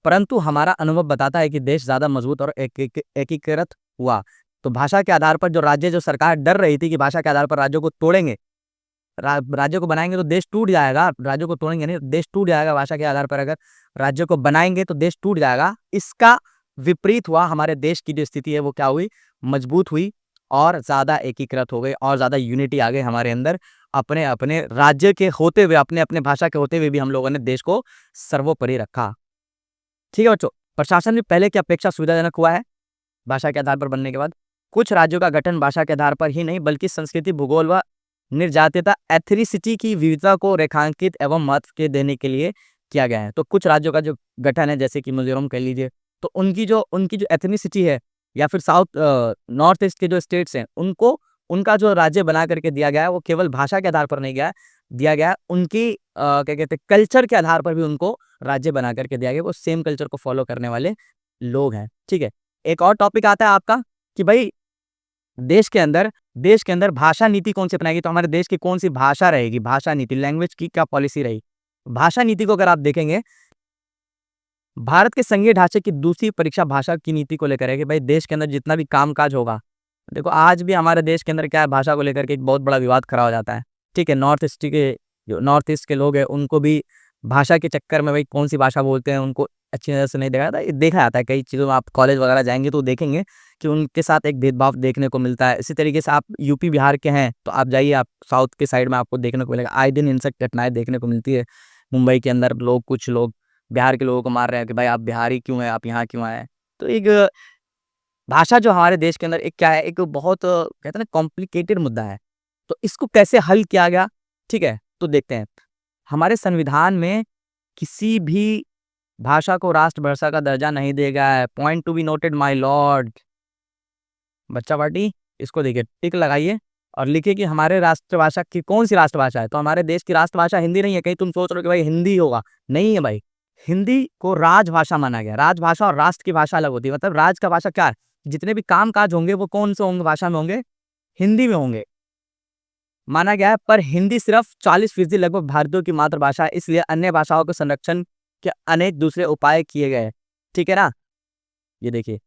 परंतु हमारा अनुभव बताता है कि देश ज्यादा मजबूत और एकीकृत हुआ। तो भाषा के आधार पर जो सरकार डर रही थी कि भाषा के आधार पर राज्यों को तोड़ेंगे, राज्यों को बनाएंगे तो देश टूट जाएगा, राज्यों को तोड़ेंगे नहीं, देश टूट जाएगा, भाषा के आधार पर अगर राज्यों को बनाएंगे तो देश टूट जाएगा, इसका विपरीत हुआ। हमारे देश की जो स्थिति है वो क्या हुई? मजबूत हुई, और ज्यादा एकीकृत हो गए, और ज्यादा यूनिटी आ गई हमारे अंदर। अपने अपने राज्य के होते हुए, अपने अपने भाषा के होते हुए भी हम लोगों ने देश को सर्वोपरि रखा। ठीक है बच्चों, प्रशासन भी पहले की अपेक्षा सुविधाजनक हुआ है भाषा के आधार पर बनने के बाद। कुछ राज्यों का गठन भाषा के आधार पर ही नहीं, बल्कि संस्कृति, भूगोल व निर्जातीयता, एथनिसिटी की विविधता को रेखांकित एवं महत्व के देने के लिए किया गया है। तो कुछ राज्यों का जो गठन है, जैसे कि मिजोरम कह लीजिए, तो उनकी जो एथनिसिटी है, या फिर नॉर्थ ईस्ट के जो स्टेट्स हैं, उनको उनका जो राज्य बना करके दिया गया है, वो केवल भाषा के आधार पर नहीं दिया गया है, उनकी क्या कहते हैं, कल्चर के आधार पर भी उनको राज्य बना करके दिया गया। वो सेम कल्चर को फॉलो करने वाले लोग हैं, ठीक है। एक और टॉपिक आता है आपका कि भाई देश के अंदर भाषा नीति कौन सी अपनाएगी, तो हमारे देश की कौन सी भाषा रहेगी, भाषा नीति, लैंग्वेज की क्या पॉलिसी रही। भाषा नीति को अगर आप देखेंगे, भारत के संघीय ढांचे की दूसरी परीक्षा भाषा की नीति को लेकर है कि भाई देश के अंदर जितना भी कामकाज होगा, देखो आज भी हमारे देश के अंदर क्या है, भाषा को लेकर के एक बहुत बड़ा विवाद खड़ा हो जाता है, ठीक है। नॉर्थ ईस्ट के लोग हैं, उनको भी भाषा के चक्कर में भाई कौन सी भाषा बोलते हैं, उनको अच्छी नज़र से नहीं देखा जाता है। कई चीज़ों में आप कॉलेज वगैरह जाएंगे तो देखेंगे कि उनके साथ एक भेदभाव देखने को मिलता है। इसी तरीके से आप यूपी बिहार के हैं तो आप जाइए, आप साउथ के साइड में आपको देखने को मिलेगा, आए दिन इनसे घटनाएं देखने को मिलती है। मुंबई के अंदर कुछ लोग बिहार के लोगों को मार रहे हैं कि भाई आप बिहारी क्यों हैं, आप यहाँ क्यों आए हैं। तो एक भाषा जो हमारे देश के अंदर एक क्या है, एक बहुत कहते हैं ना कॉम्प्लिकेटेड मुद्दा है। तो इसको कैसे हल किया गया, ठीक है, तो देखते हैं। हमारे संविधान में किसी भी भाषा को राष्ट्रभाषा का दर्जा नहीं दिया गया है। Point to be noted my Lord. बच्चा पार्टी इसको देखिए, टिक लगाइए और लिखिए कि हमारे राष्ट्रभाषा की कौन सी राष्ट्रभाषा है। तो हमारे देश की राष्ट्रभाषा हिंदी नहीं है। कहीं तुम सोच रहे हो कि भाई हिंदी होगा, नहीं है भाई। हिंदी को राजभाषा माना गया। राजभाषा और राष्ट्र की भाषा अलग होती है। मतलब राज का भाषा क्या है, जितने भी काम काज होंगे वो कौन से होंगे, भाषा में होंगे, हिंदी में होंगे माना गया है। पर हिंदी सिर्फ 40% लगभग भारतीयों की मातृभाषा है, इसलिए अन्य भाषाओं के संरक्षण के अनेक दूसरे उपाय किए गए। ठीक है ना। ये देखिए,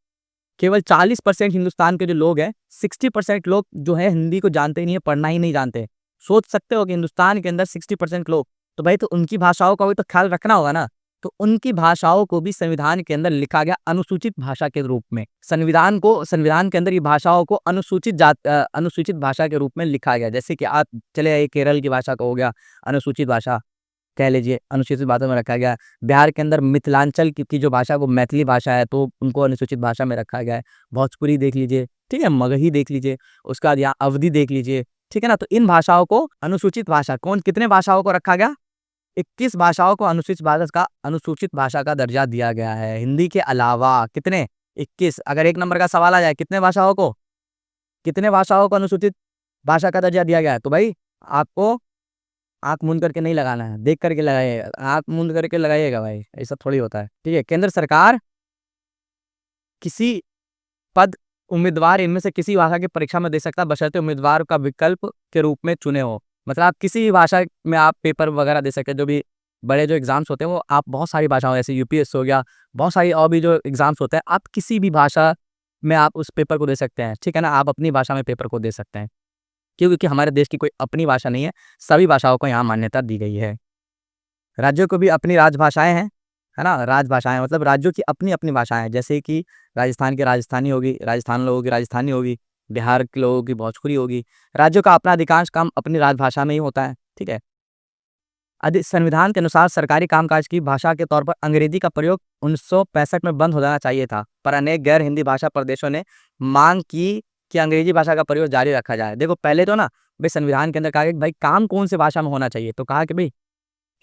केवल 40% हिंदुस्तान के जो लोग हैं, 60% लोग जो है हिंदी को जानते ही नहीं है, पढ़ना ही नहीं जानते। सोच सकते हो कि हिंदुस्तान के अंदर 60% लोग, तो भाई तो उनकी भाषाओं का भी तो ख्याल रखना होगा ना। तो उनकी भाषाओं को भी संविधान के अंदर लिखा गया अनुसूचित भाषा के रूप में। संविधान के अंदर ये भाषाओं को अनुसूचित भाषा के रूप में लिखा गया। जैसे कि आप चले आइए, केरल की भाषा का हो गया अनुसूचित भाषा, कह लीजिए अनुसूचित भाषा में रखा गया। बिहार के अंदर मिथिलांचल की जो भाषा वो मैथिली भाषा है, तो उनको अनुसूचित भाषा में रखा गया है। भोजपुरी देख लीजिए, ठीक है, मगही देख लीजिए, उसके बाद यहाँ अवधी देख लीजिए, ठीक है ना। तो इन भाषाओं को अनुसूचित भाषा, कितने भाषाओं को रखा गया, 21 भाषाओं को अनुसूचित भाषा का दर्जा दिया गया है। हिंदी के अलावा कितने, 21। अगर एक नंबर का सवाल आ जाए कितने भाषाओं को अनुसूचित भाषा का दर्जा दिया गया है, तो भाई आपको आंख मूंद करके नहीं लगाना है, देख करके लगाइएगा। आंख मूंद करके लगाइएगा भाई, ऐसा थोड़ी होता है। ठीक है। केंद्र सरकार किसी पद उम्मीदवार इनमें से किसी भाषा की परीक्षा में दे सकता है, बशर्ते उम्मीदवार का विकल्प के रूप में चुने हो। मतलब आप किसी भी भाषा में आप पेपर वगैरह दे सकते हैं। जो भी बड़े जो एग्जाम्स होते हैं वो आप बहुत सारी भाषाओं, जैसे यूपीएससी हो गया, बहुत सारी और भी जो एग्जाम्स होते हैं, आप किसी भी भाषा में आप उस पेपर को दे सकते हैं। ठीक है ना। आप अपनी भाषा में पेपर को दे सकते हैं। क्यों? क्योंकि हमारे देश की कोई अपनी भाषा नहीं है, सभी भाषाओं को यहाँ मान्यता दी गई है। राज्यों को भी अपनी राजभाषाएं हैं, है ना। राजभाषाएं मतलब राज्यों की अपनी अपनी भाषाएं हैं। जैसे कि राजस्थान की राजस्थानी होगी, राजस्थान लोगों की राजस्थानी होगी, बिहार के लोगों की भोजपुरी होगी। राज्यों का अपना अधिकांश काम अपनी राजभाषा में ही होता है। ठीक है। संविधान के अनुसार सरकारी कामकाज की भाषा के तौर पर अंग्रेजी का प्रयोग 1965 में बंद हो जाना चाहिए था, पर अनेक गैर हिंदी भाषा प्रदेशों ने मांग की कि अंग्रेजी भाषा का प्रयोग जारी रखा जाए। देखो पहले तो ना भाई संविधान के अंदर कहा कि भाई काम कौन से भाषा में होना चाहिए, तो कहा कि भाई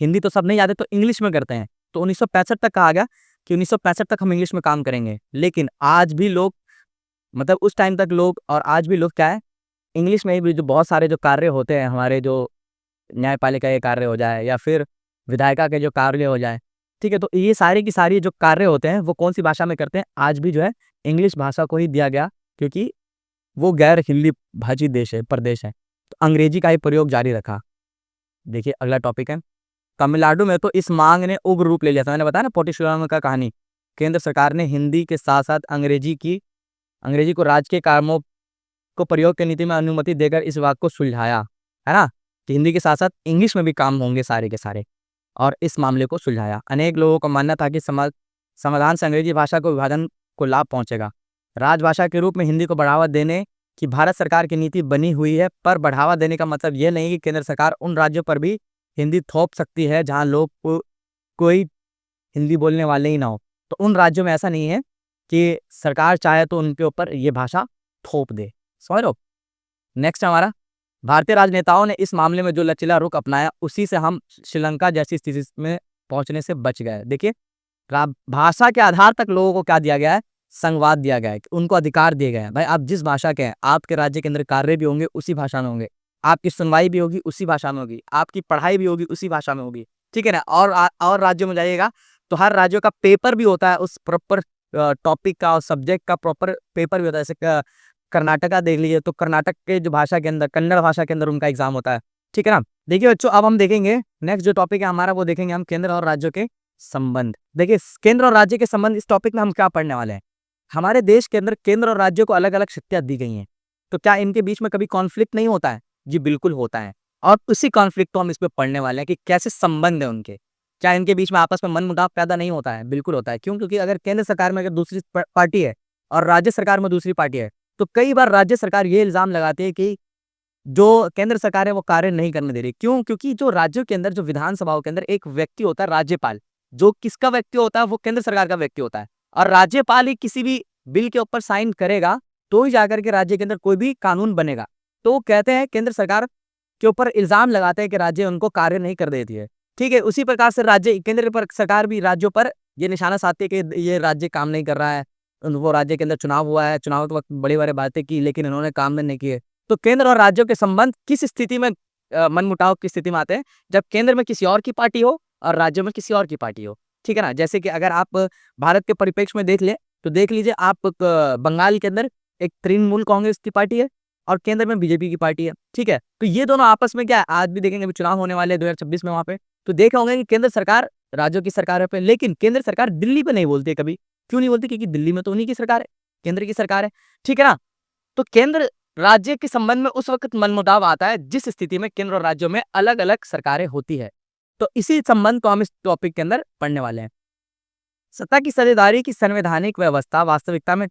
हिंदी तो सब नहीं आते तो इंग्लिश में करते हैं। तो 1965 तक कहा गया कि 1965 तक हम इंग्लिश में काम करेंगे। लेकिन आज भी लोग, मतलब उस टाइम तक लोग और आज भी लोग क्या है, इंग्लिश में ही जो बहुत सारे जो कार्य होते हैं, हमारे जो न्यायपालिका के कार्य हो जाए या फिर विधायिका के जो कार्य हो जाए, ठीक है, तो ये सारी की सारी जो कार्य होते हैं वो कौन सी भाषा में करते हैं, आज भी जो है इंग्लिश भाषा को ही दिया गया, क्योंकि वो गैर हिंदी भाषी प्रदेश है। तो अंग्रेजी का ही प्रयोग जारी रखा। देखिए अगला टॉपिक है, तमिलनाडु में तो इस मांग ने उग्र रूप ले लिया था। मैंने बताया ना पोटीश्वरम का कहानी। केंद्र सरकार ने हिंदी के साथ साथ अंग्रेजी को राजकीय कामों को प्रयोग की नीति में अनुमति देकर इस वाक्य को सुलझाया, है ना। कि हिंदी के साथ साथ इंग्लिश में भी काम होंगे सारे के सारे, और इस मामले को सुलझाया। अनेक लोगों का मानना था कि समाधान से अंग्रेजी भाषा को विभाजन को लाभ पहुंचेगा। राजभाषा के रूप में हिंदी को बढ़ावा देने की भारत सरकार की नीति बनी हुई है, पर बढ़ावा देने का मतलब यह नहीं कि केंद्र सरकार उन राज्यों पर भी हिंदी थोप सकती है जहां लोग कोई हिंदी बोलने वाले ही ना हो। तो उन राज्यों में ऐसा नहीं है कि सरकार चाहे तो उनके ऊपर ये भाषा थोप दे। समझ लो। नेक्स्ट हमारा, भारतीय राजनेताओं ने इस मामले में जो लचीला रुख अपनाया, उसी से हम श्रीलंका जैसी स्थिति में पहुंचने से बच गए। देखिए भाषा के आधार तक लोगों को क्या दिया गया है, संवाद दिया गया है, उनको अधिकार दिए गए हैं। भाई आप जिस भाषा के हैं, आपके राज्य के अंदर कार्य भी होंगे उसी भाषा में होंगे, आपकी सुनवाई भी होगी उसी भाषा में होगी, आपकी पढ़ाई भी होगी उसी भाषा में होगी। ठीक है ना। और राज्यों में जाइएगा तो हर राज्यों का पेपर भी होता है, उस प्रॉपर टॉपिक का और सब्जेक्ट का प्रॉपर पेपर भी होता है। जैसे कर्नाटका देख लीजिए तो कर्नाटक के जो भाषा के अंदर, कन्नड़ भाषा के अंदर उनका एग्जाम होता है। ठीक है ना। देखिए बच्चों, अब हम देखेंगे नेक्स्ट जो टॉपिक है हमारा, वो देखेंगे हम केंद्र और राज्यों के संबंध। देखिए केंद्र और राज्य के संबंध, इस टॉपिक में हम क्या पढ़ने वाले हैं। हमारे देश के अंदर केंद्र और राज्यों को अलग अलग शक्तियां दी गई हैं, तो क्या इनके बीच में कभी कॉन्फ्लिक्ट नहीं होता है? जी बिल्कुल होता है। और उसी कॉन्फ्लिक्ट को हम इसमें पढ़ने वाले हैं कि कैसे संबंध है उनके, क्या इनके बीच में आपस में मनमुटाव पैदा नहीं होता है? बिल्कुल होता है। क्यों? क्योंकि अगर केंद्र सरकार में अगर दूसरी पार्टी है और राज्य सरकार में दूसरी पार्टी है, तो कई बार राज्य सरकार ये इल्जाम लगाती है कि जो केंद्र सरकार है वो कार्य नहीं करने दे रही। क्यों? क्योंकि जो राज्यों के अंदर, जो विधानसभाओं के अंदर एक व्यक्ति होता है राज्यपाल, जो किसका व्यक्ति होता है, वो केंद्र सरकार का व्यक्ति होता है। और राज्यपाल ही किसी भी बिल के ऊपर साइन करेगा तो ही जाकर के राज्य के अंदर कोई भी कानून बनेगा। तो कहते हैं केंद्र सरकार के ऊपर इल्जाम लगाते हैं कि राज्य उनको कार्य नहीं कर देती है। ठीक है, उसी प्रकार से राज्य केंद्र पर सरकार भी राज्यों पर ये निशाना साधती है कि ये राज्य काम नहीं कर रहा है। वो राज्य के अंदर चुनाव हुआ है, चुनाव के वक़्त बड़ी-बड़ी बातें की लेकिन इन्होंने काम नहीं किए। तो केंद्र और राज्यों के संबंध किस स्थिति में मनमुटाव की स्थिति में आते हैं? जब केंद्र में किसी और की पार्टी हो और राज्यों में किसी और की पार्टी हो। ठीक है ना? जैसे कि अगर आप भारत के परिप्रेक्ष्य में देख लें, तो देख लीजिए आप बंगाल के अंदर एक तृणमूल कांग्रेस की पार्टी है और केंद्र में बीजेपी की पार्टी है। ठीक है? तो ये दोनों आपस में क्या है, आज भी देखेंगे अभी चुनाव होने वाले हैं 2026 में वहाँ पे, तो देखे होंगे कि केंद्र सरकार राज्यों की सरकारों पे, लेकिन केंद्र सरकार दिल्ली पे नहीं बोलती है कभी। क्यों नहीं बोलती? क्योंकि दिल्ली में तो उन्हीं की सरकार है, केंद्र की सरकार है। ठीक है ना? तो केंद्र राज्य के संबंध में उस वक़्त मनमुटाव आता है जिस स्थिति में केंद्र और राज्यों में अलग-अलग सरकारें होती है। तो इसी संबंध को हम इस टॉपिक के अंदर पढ़ने वाले हैं। सत्ता की साझेदारी की संवैधानिक व्यवस्था वास्तविकता में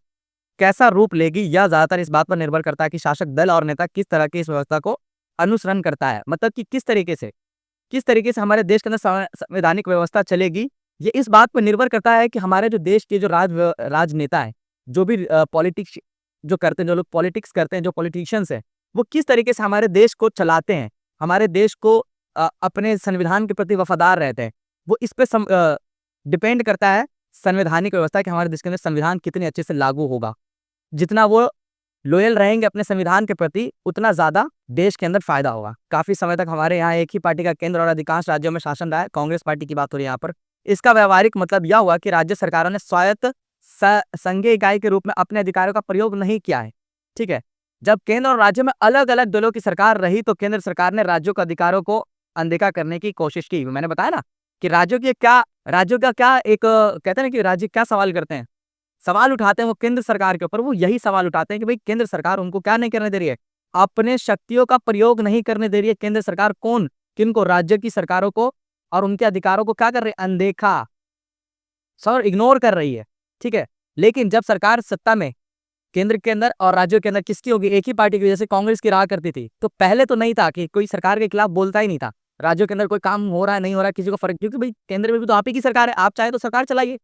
कैसा रूप लेगी, यह ज्यादातर इस बात पर निर्भर करता है कि शासक दल और नेता किस तरह की इस व्यवस्था को अनुसरण करता है। मतलब कि किस तरीके से हमारे देश के अंदर संवैधानिक व्यवस्था चलेगी, ये इस बात पर निर्भर करता है कि हमारे जो देश के जो राजनेता है, जो भी पॉलिटिक्स जो करते हैं, जो लोग पॉलिटिक्स करते हैं, जो पॉलिटिशियंस हैं, वो किस तरीके से हमारे देश को चलाते हैं, हमारे देश को अपने संविधान के प्रति वफादार रहते हैं। वो इस पे डिपेंड करता है संवैधानिक व्यवस्था कि हमारे देश के अंदर संविधान कितने अच्छे से लागू होगा। जितना वो लॉयल रहेंगे अपने संविधान के प्रति, उतना ज्यादा देश के अंदर फायदा होगा। काफी समय तक हमारे यहाँ एक ही पार्टी का केंद्र और अधिकांश राज्यों में शासन रहा है, कांग्रेस पार्टी की बात हो रही है यहाँ पर। इसका व्यवहारिक मतलब यह हुआ कि राज्य सरकारों ने स्वायत्त संघीय इकाई के रूप में अपने अधिकारों का प्रयोग नहीं किया है। ठीक है, जब केंद्र और राज्य में अलग अलग दलों की सरकार रही तो केंद्र सरकार ने राज्यों के अधिकारों को अनदेखा करने की कोशिश की। मैंने बताया ना कि राज्यों का क्या एक कहते हैं ना कि राज्य क्या सवाल करते हैं, सवाल उठाते हैं वो केंद्र सरकार के ऊपर। वो यही सवाल उठाते हैं कि भाई केंद्र सरकार उनको क्या नहीं करने दे रही है, अपने शक्तियों का प्रयोग नहीं करने दे रही है। केंद्र सरकार कौन, किनको? राज्य की सरकारों को और उनके अधिकारों को क्या कर रही है? अनदेखा, सर इग्नोर कर रही है। ठीक है, लेकिन जब सरकार सत्ता में केंद्र के अंदर और राज्यों के अंदर किसकी होगी? एक ही पार्टी की, जैसे कांग्रेस की रहा करती थी। तो पहले तो नहीं था कि कोई सरकार के खिलाफ बोलता ही नहीं था। राज्यों के अंदर कोई काम हो रहा है नहीं हो रहा है किसी को फर्क, क्योंकि भाई केंद्र में भी तो आप ही की सरकार है, आप चाहे तो सरकार चलाइए।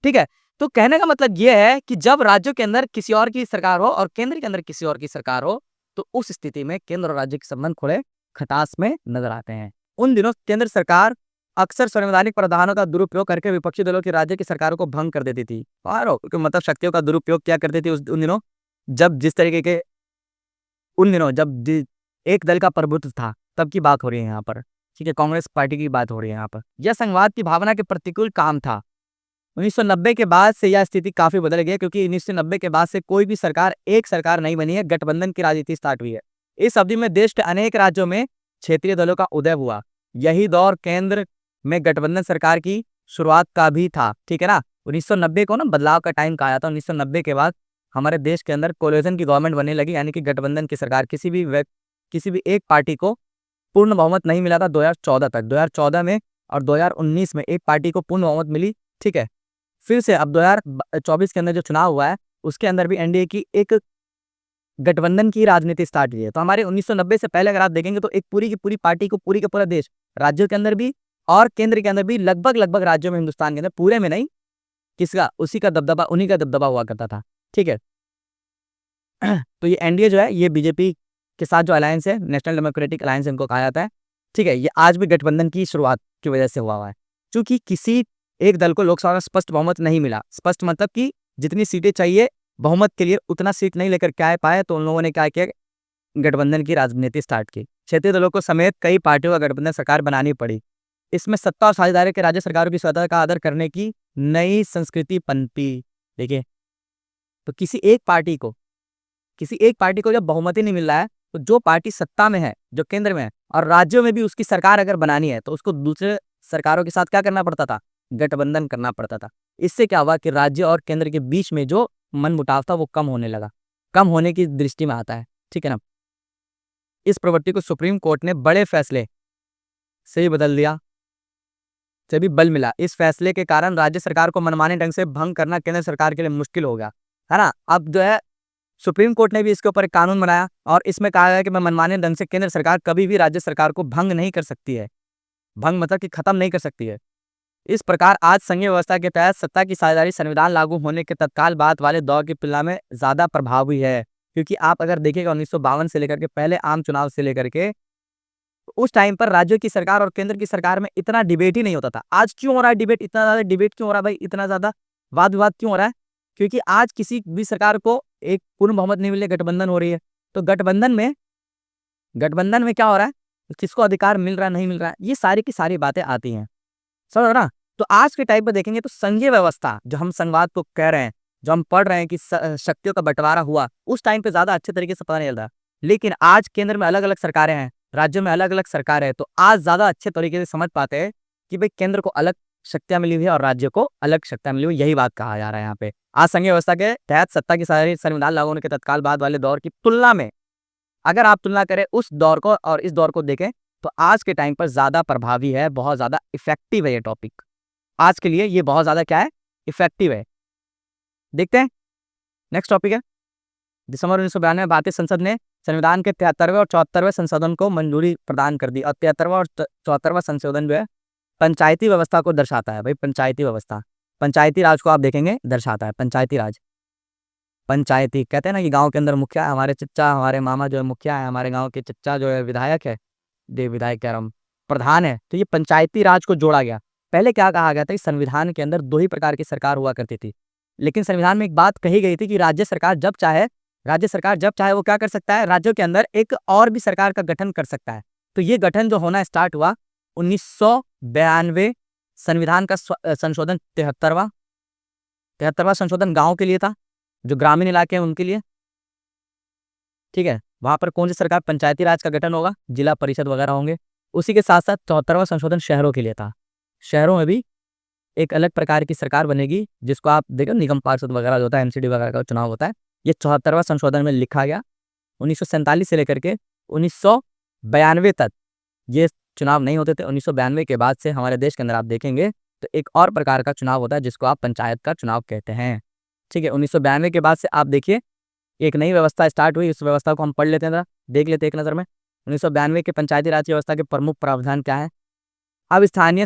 ठीक है, तो कहने का मतलब यह है कि जब राज्यों के अंदर किसी और की सरकार हो और केंद्र के अंदर किसी और की सरकार हो, तो उस स्थिति में केंद्र और राज्य के संबंध थोड़े खटास में नजर आते हैं। उन दिनों केंद्र सरकार अक्सर संवैधानिक प्रावधानों का दुरुपयोग करके विपक्षी दलों की राज्य की सरकारों को भंग कर देती थी और मतलब शक्तियों का दुरुपयोग क्या करती थी उन दिनों, जब जिस तरीके के उन दिनों जब एक दल का प्रभुत्व था, तब की बात हो रही है यहाँ पर। ठीक है, कांग्रेस पार्टी की बात हो रही है यहाँ पर। यह संघवाद की भावना के प्रतिकूल काम था। 1990 के बाद से यह स्थिति काफी बदल गई, क्योंकि 1990 के बाद से कोई भी सरकार एक सरकार नहीं बनी है, गठबंधन की राजनीति स्टार्ट हुई है। इस अवधि में देश के अनेक राज्यों में क्षेत्रीय दलों का उदय हुआ। यही दौर केंद्र में गठबंधन सरकार की शुरुआत का भी था। ठीक है ना, 1990 को ना बदलाव का टाइम कहा जाता है। 1990 के बाद हमारे देश के अंदर कोलिशन की गवर्नमेंट बनने लगी, यानी कि गठबंधन की सरकार। किसी भी एक पार्टी को पूर्ण बहुमत नहीं मिला था 2014 तक। 2014 में और 2019 में एक पार्टी को पूर्ण बहुमत मिली। ठीक है, फिर से अब 2024 के अंदर जो चुनाव हुआ है उसके अंदर भी एनडीए की एक गठबंधन की राजनीति स्टार्ट हुई है। तो हमारे 1990 से पहले अगर आप देखेंगे तो एक पूरी की पूरी पार्टी को पूरी का पूरा देश, राज्यों के अंदर भी और केंद्र के अंदर भी, लगभग राज्यों में, हिंदुस्तान के अंदर पूरे में नहीं, किसका उसी का दबदबा, उन्हीं का दबदबा हुआ करता था। ठीक है, तो ये एनडीए जो है ये बीजेपी के साथ जो अलायंस है, नेशनल डेमोक्रेटिक अलायंस इनको कहा जाता है। ठीक है, ये आज भी गठबंधन की शुरुआत की वजह से हुआ है, क्योंकि किसी एक दल को लोकसभा में स्पष्ट बहुमत नहीं मिला। स्पष्ट मतलब कि जितनी सीटें चाहिए बहुमत के लिए उतना सीट नहीं लेकर क्या पाए, तो उन लोगों ने क्या किया, गठबंधन की राजनीति स्टार्ट की। क्षेत्रीय दलों को समेत कई पार्टियों का गठबंधन सरकार बनानी पड़ी। इसमें सत्ता और साझेदारी के राज्य सरकारों की स्वतंत्रता का आदर करने की नई संस्कृति पनपी। देखिए, तो किसी एक पार्टी को जब बहुमत ही नहीं मिल रहा है, तो जो पार्टी सत्ता में है, जो केंद्र में है और राज्यों में भी उसकी सरकार अगर बनानी है, तो उसको दूसरे सरकारों के साथ क्या करना पड़ता था? गठबंधन करना पड़ता था। इससे क्या हुआ कि राज्य और केंद्र के बीच में जो मनमुटाव था वो कम होने लगा, कम होने की दृष्टि में आता है। ठीक है ना, इस प्रवृत्ति को सुप्रीम कोर्ट ने बड़े फैसले से ही बदल दिया, से भी बल मिला। इस फैसले के कारण राज्य सरकार को मनमाने ढंग से भंग करना केंद्र सरकार के लिए मुश्किल हो गया, है ना। अब जो है सुप्रीम कोर्ट ने भी इसके ऊपर एक कानून बनाया और इसमें कहा गया कि मनमाने ढंग से केंद्र सरकार कभी भी राज्य सरकार को भंग नहीं कर सकती है। भंग मतलब कि खत्म नहीं कर सकती है। इस प्रकार आज संघीय व्यवस्था के तहत सत्ता की साझेदारी संविधान लागू होने के तत्काल बाद वाले दौर की तुलना में ज्यादा प्रभावी है, क्योंकि आप अगर देखिएगा 1952 से लेकर के पहले आम चुनाव से लेकर के उस टाइम पर राज्य की सरकार और केंद्र की सरकार में इतना डिबेट ही नहीं होता था। आज क्यों हो रहा है डिबेट, इतना ज्यादा डिबेट क्यों हो रहा है भाई, इतना ज्यादा वाद विवाद क्यों हो रहा है? क्योंकि आज किसी भी सरकार को एक पूर्ण बहुमत नहीं मिले, गठबंधन हो रही है। तो गठबंधन में क्या हो रहा है, किसको अधिकार मिल रहा है, नहीं मिल रहा है, ये सारी की सारी बातें आती हैं, समझ ना। तो आज के टाइम पर देखेंगे तो संघीय व्यवस्था जो हम संघवाद को कह रहे हैं, जो हम पढ़ रहे हैं कि शक्तियों का बंटवारा हुआ, उस टाइम पे ज्यादा अच्छे तरीके से पता नहीं चल रहा। लेकिन आज केंद्र में अलग अलग सरकारें हैं, राज्यों में अलग अलग सरकारें हैं, तो आज ज्यादा अच्छे तरीके से समझ पाते हैं कि भाई केंद्र को अलग शक्तियां मिली हुई है और राज्य को अलग शक्तियां मिली हुई, यही बात कहा जा रहा है यहाँ पे। आज संघीय व्यवस्था के तहत सत्ता की सारी संविधान लागू होने के तत्काल बाद वाले दौर की तुलना में अगर आप तुलना करें उस दौर को और इस दौर को देखें, तो आज के टाइम पर ज्यादा प्रभावी है, बहुत ज्यादा इफेक्टिव है ये टॉपिक। आज के लिए ये बहुत ज्यादा क्या है, इफेक्टिव है। देखते हैं नेक्स्ट टॉपिक है। दिसंबर 1992 में भारतीय संसद ने संविधान के 73वें और 74वें संशोधन को मंजूरी प्रदान कर दी। और 73वां और 74वां संशोधन जो है पंचायती व्यवस्था को दर्शाता है। भाई पंचायती व्यवस्था, पंचायती राज को आप देखेंगे दर्शाता है। पंचायती राज, पंचायती कहते हैं ना कि गांव के अंदर मुखिया है, हमारे चच्चा हमारे मामा जो है मुखिया है, हमारे गांव के चच्चा जो है विधायक है, विधायक कह रहा हूँ, प्रधान है। तो ये पंचायती राज को जोड़ा गया। पहले क्या कहा गया था कि संविधान के अंदर दो ही प्रकार की सरकार हुआ करती थी, लेकिन संविधान में एक बात कही गई थी कि राज्य सरकार जब चाहे वो क्या कर सकता है, राज्यों के अंदर एक और भी सरकार का गठन कर सकता है। तो ये गठन जो होना स्टार्ट हुआ 1992 संविधान का संशोधन 73वां संशोधन गांव के लिए था, जो ग्रामीण इलाके हैं उनके लिए, ठीक है। वहां पर कौन सी सरकार, पंचायती राज का गठन होगा, जिला परिषद वगैरह होंगे। उसी के साथ साथ 74वां संशोधन शहरों के लिए था। शहरों में भी एक अलग प्रकार की सरकार बनेगी, जिसको आप देखो निगम पार्षद वगैरह जो होता है, एमसीडी वगैरह का चुनाव होता है। ये 74वां संशोधन में लिखा गया। 1947 से लेकर के 1992 तक ये चुनाव नहीं होते थे। 1992 के बाद से हमारे देश के अंदर आप देखेंगे तो एक और प्रकार का चुनाव होता है, जिसको आप पंचायत का चुनाव कहते हैं, ठीक है। 1992 के बाद से आप देखिए एक नई व्यवस्था स्टार्ट हुई। इस व्यवस्था को हम पढ़ लेते हैं, देख लेते हैं एक नजर में। 1992 के पंचायती राज व्यवस्था के प्रमुख प्रावधान क्या है? अब स्थानीय